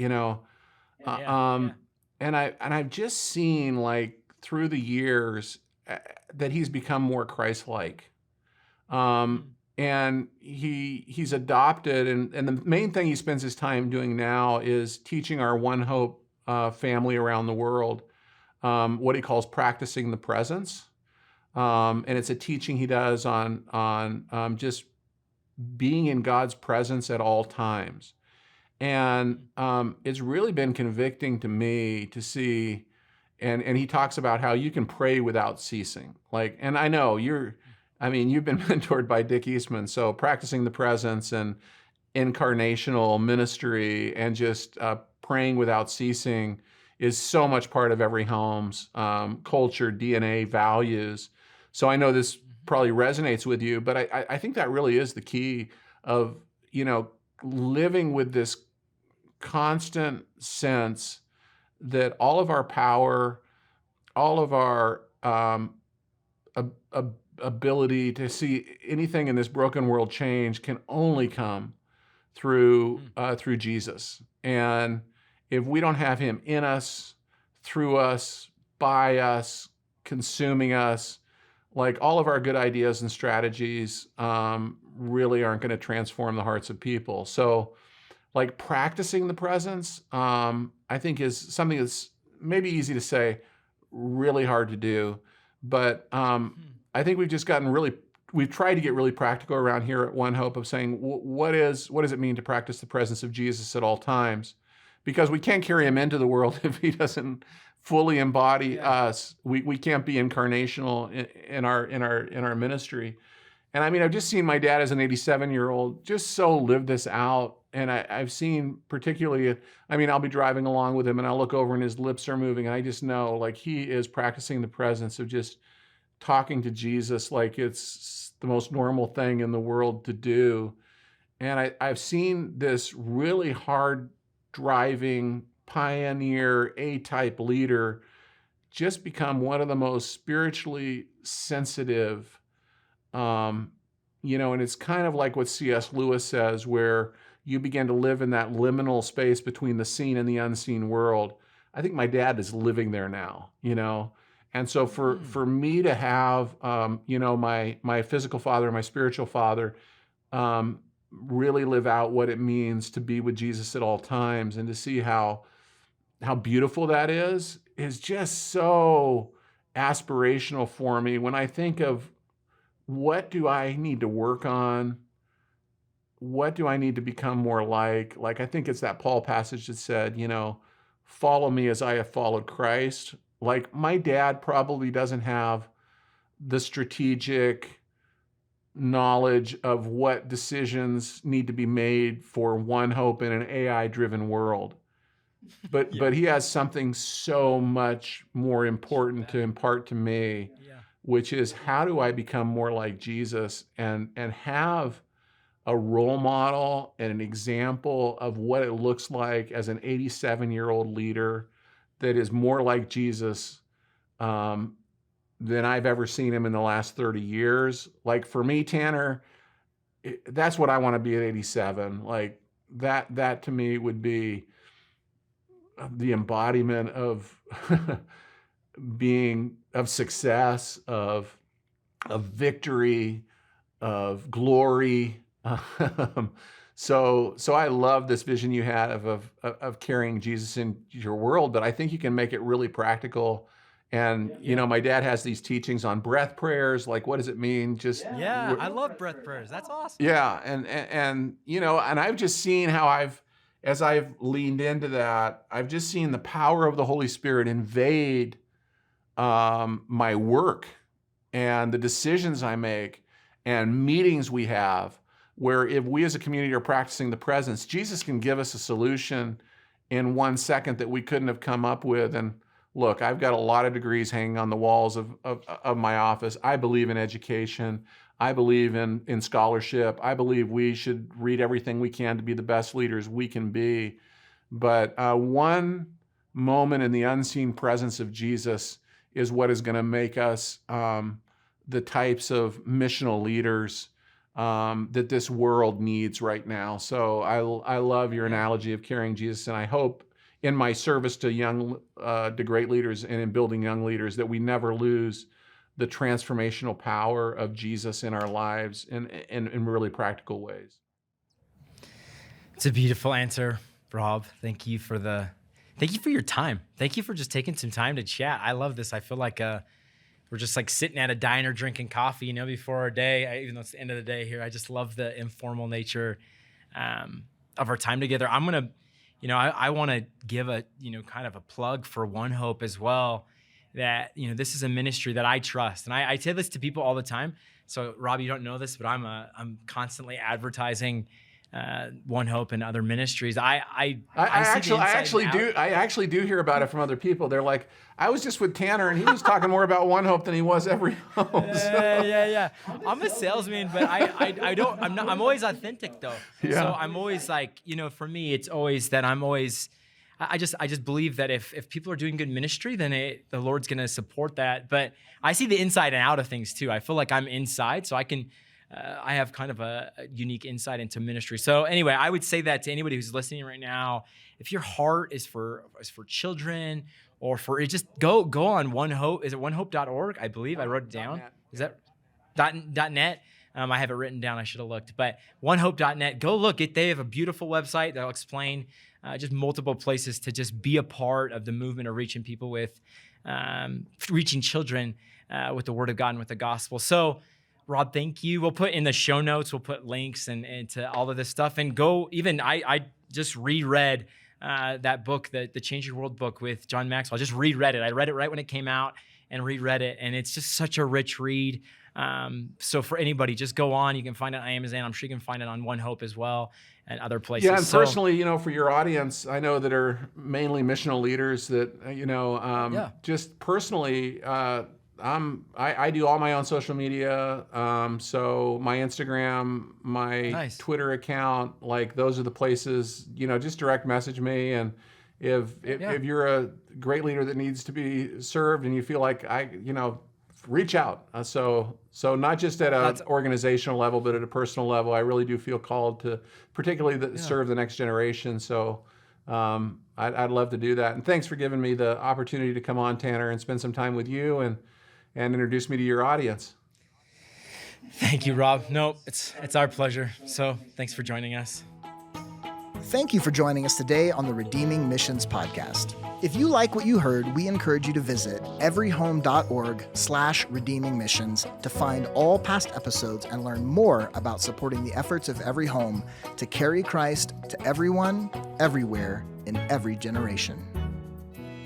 And I've just seen, like, through the years that he's become more Christ-like. And he's adopted, and the main thing he spends his time doing now is teaching our OneHope family around the world what he calls practicing the presence. And it's a teaching he does on just being in God's presence at all times. And it's really been convicting to me to see, and he talks about how you can pray without ceasing. Like, and I know you've been mentored by Dick Eastman, so practicing the presence and incarnational ministry and just praying without ceasing is so much part of every home's culture, DNA, values. So I know this probably resonates with you, but I think that really is the key of, living with this constant sense that all of our power, all of our ability to see anything in this broken world change can only come through Jesus. And if we don't have him in us, through us, by us, consuming us, like all of our good ideas and strategies really aren't going to transform the hearts of people. So like practicing the presence, I think is something that's maybe easy to say, really hard to do. But I think we've just we've tried to get really practical around here at OneHope of saying, what does it mean to practice the presence of Jesus at all times? Because we can't carry him into the world if he doesn't fully embody us. We can't be incarnational in our ministry. And I mean, I've just seen my dad as an 87-year-old just so live this out. And I've seen particularly, I'll be driving along with him and I'll look over and his lips are moving. And I just know like he is practicing the presence of just talking to Jesus like it's the most normal thing in the world to do. And I've seen this really hard driving pioneer A-type leader just become one of the most spiritually sensitive, and it's kind of like what C.S. Lewis says, where you begin to live in that liminal space between the seen and the unseen world. I think my dad is living there now, And so for me to have, my physical father, my spiritual father, really live out what it means to be with Jesus at all times and to see how beautiful that is just so aspirational for me when I think of what do I need to work on? What do I need to become more like? Like, I think it's that Paul passage that said, follow me as I have followed Christ. Like, my dad probably doesn't have the strategic knowledge of what decisions need to be made for OneHope in an AI-driven world. But he has something so much more important to impart to me, which is how do I become more like Jesus and have a role model and an example of what it looks like as an 87-year-old leader that is more like Jesus than I've ever seen him in the last 30 years. Like for me, Tanner, that's what I want to be at 87. Like that to me would be the embodiment of of success, of victory, of glory. So I love this vision you have of carrying Jesus in your world, but I think you can make it really practical. And, my dad has these teachings on breath prayers. Like, what does it mean? I love breath prayers. That's awesome. Yeah. And I've just seen how as I've leaned into that, I've just seen the power of the Holy Spirit invade my work and the decisions I make and meetings we have, where if we as a community are practicing the presence, Jesus can give us a solution in 1 second that we couldn't have come up with. And look, I've got a lot of degrees hanging on the walls of my office. I believe in education. I believe in scholarship. I believe we should read everything we can to be the best leaders we can be. But one moment in the unseen presence of Jesus is what is going to make us the types of missional leaders that this world needs right now. So I love your analogy of carrying Jesus, and I hope in my service to great leaders and in building young leaders that we never lose the transformational power of Jesus in our lives in really practical ways. It's a beautiful answer, Rob. Thank you for your time. Thank you for just taking some time to chat. I love this. I feel like we're just like sitting at a diner drinking coffee, before our day. Even though it's the end of the day here, I just love the informal nature of our time together. I'm gonna, I want to give a kind of a plug for OneHope as well. That this is a ministry that I trust, and I say this to people all the time. So Rob, you don't know this, but I'm constantly advertising OneHope and other ministries. I actually do hear about it from other people. They're like, I was just with Tanner and he was talking more about OneHope than he was every home. Yeah. I'm a salesman, but I'm always authentic though. Yeah. So I'm always like, for me, it's always that I just believe that if people are doing good ministry, then the Lord's going to support that. But I see the inside and out of things too. I feel like I'm inside, so I have kind of a unique insight into ministry. So anyway, I would say that to anybody who's listening right now, if your heart is for children or for it, just go on OneHope. Is it onehope.org? I believe I wrote it down. Is that .net? I have it written down. I should have looked. But onehope.net, go look. They have a beautiful website that'll explain just multiple places to just be a part of the movement of reaching people with, reaching children with the Word of God and with the gospel. So, Rob, thank you. We'll put in the show notes, we'll put links and to all of this stuff. And go, even I just reread that book, the Change Your World book with John Maxwell. I just reread it. I read it right when it came out and reread it. And it's just such a rich read. So for anybody, just go on. You can find it on Amazon. I'm sure you can find it on OneHope as well and other places. Yeah, and personally, for your audience, I know that are mainly missional leaders that, just personally, I do all my own social media. So my Instagram, my Twitter account, like those are the places, just direct message me. And if you're a great leader that needs to be served and you feel like reach out. So not just at an organizational level, but at a personal level, I really do feel called to particularly serve the next generation. So I'd love to do that. And thanks for giving me the opportunity to come on, Tanner, and spend some time with you and introduce me to your audience. Thank you, Rob. No, it's our pleasure. So thanks for joining us. Thank you for joining us today on the Redeeming Missions Podcast. If you like what you heard, we encourage you to visit everyhome.org/redeemingmissions to find all past episodes and learn more about supporting the efforts of Every Home to carry Christ to everyone, everywhere, in every generation.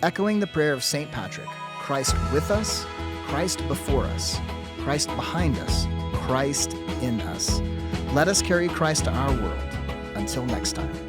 Echoing the prayer of St. Patrick, Christ with us, Christ before us, Christ behind us, Christ in us. Let us carry Christ to our world. Until next time.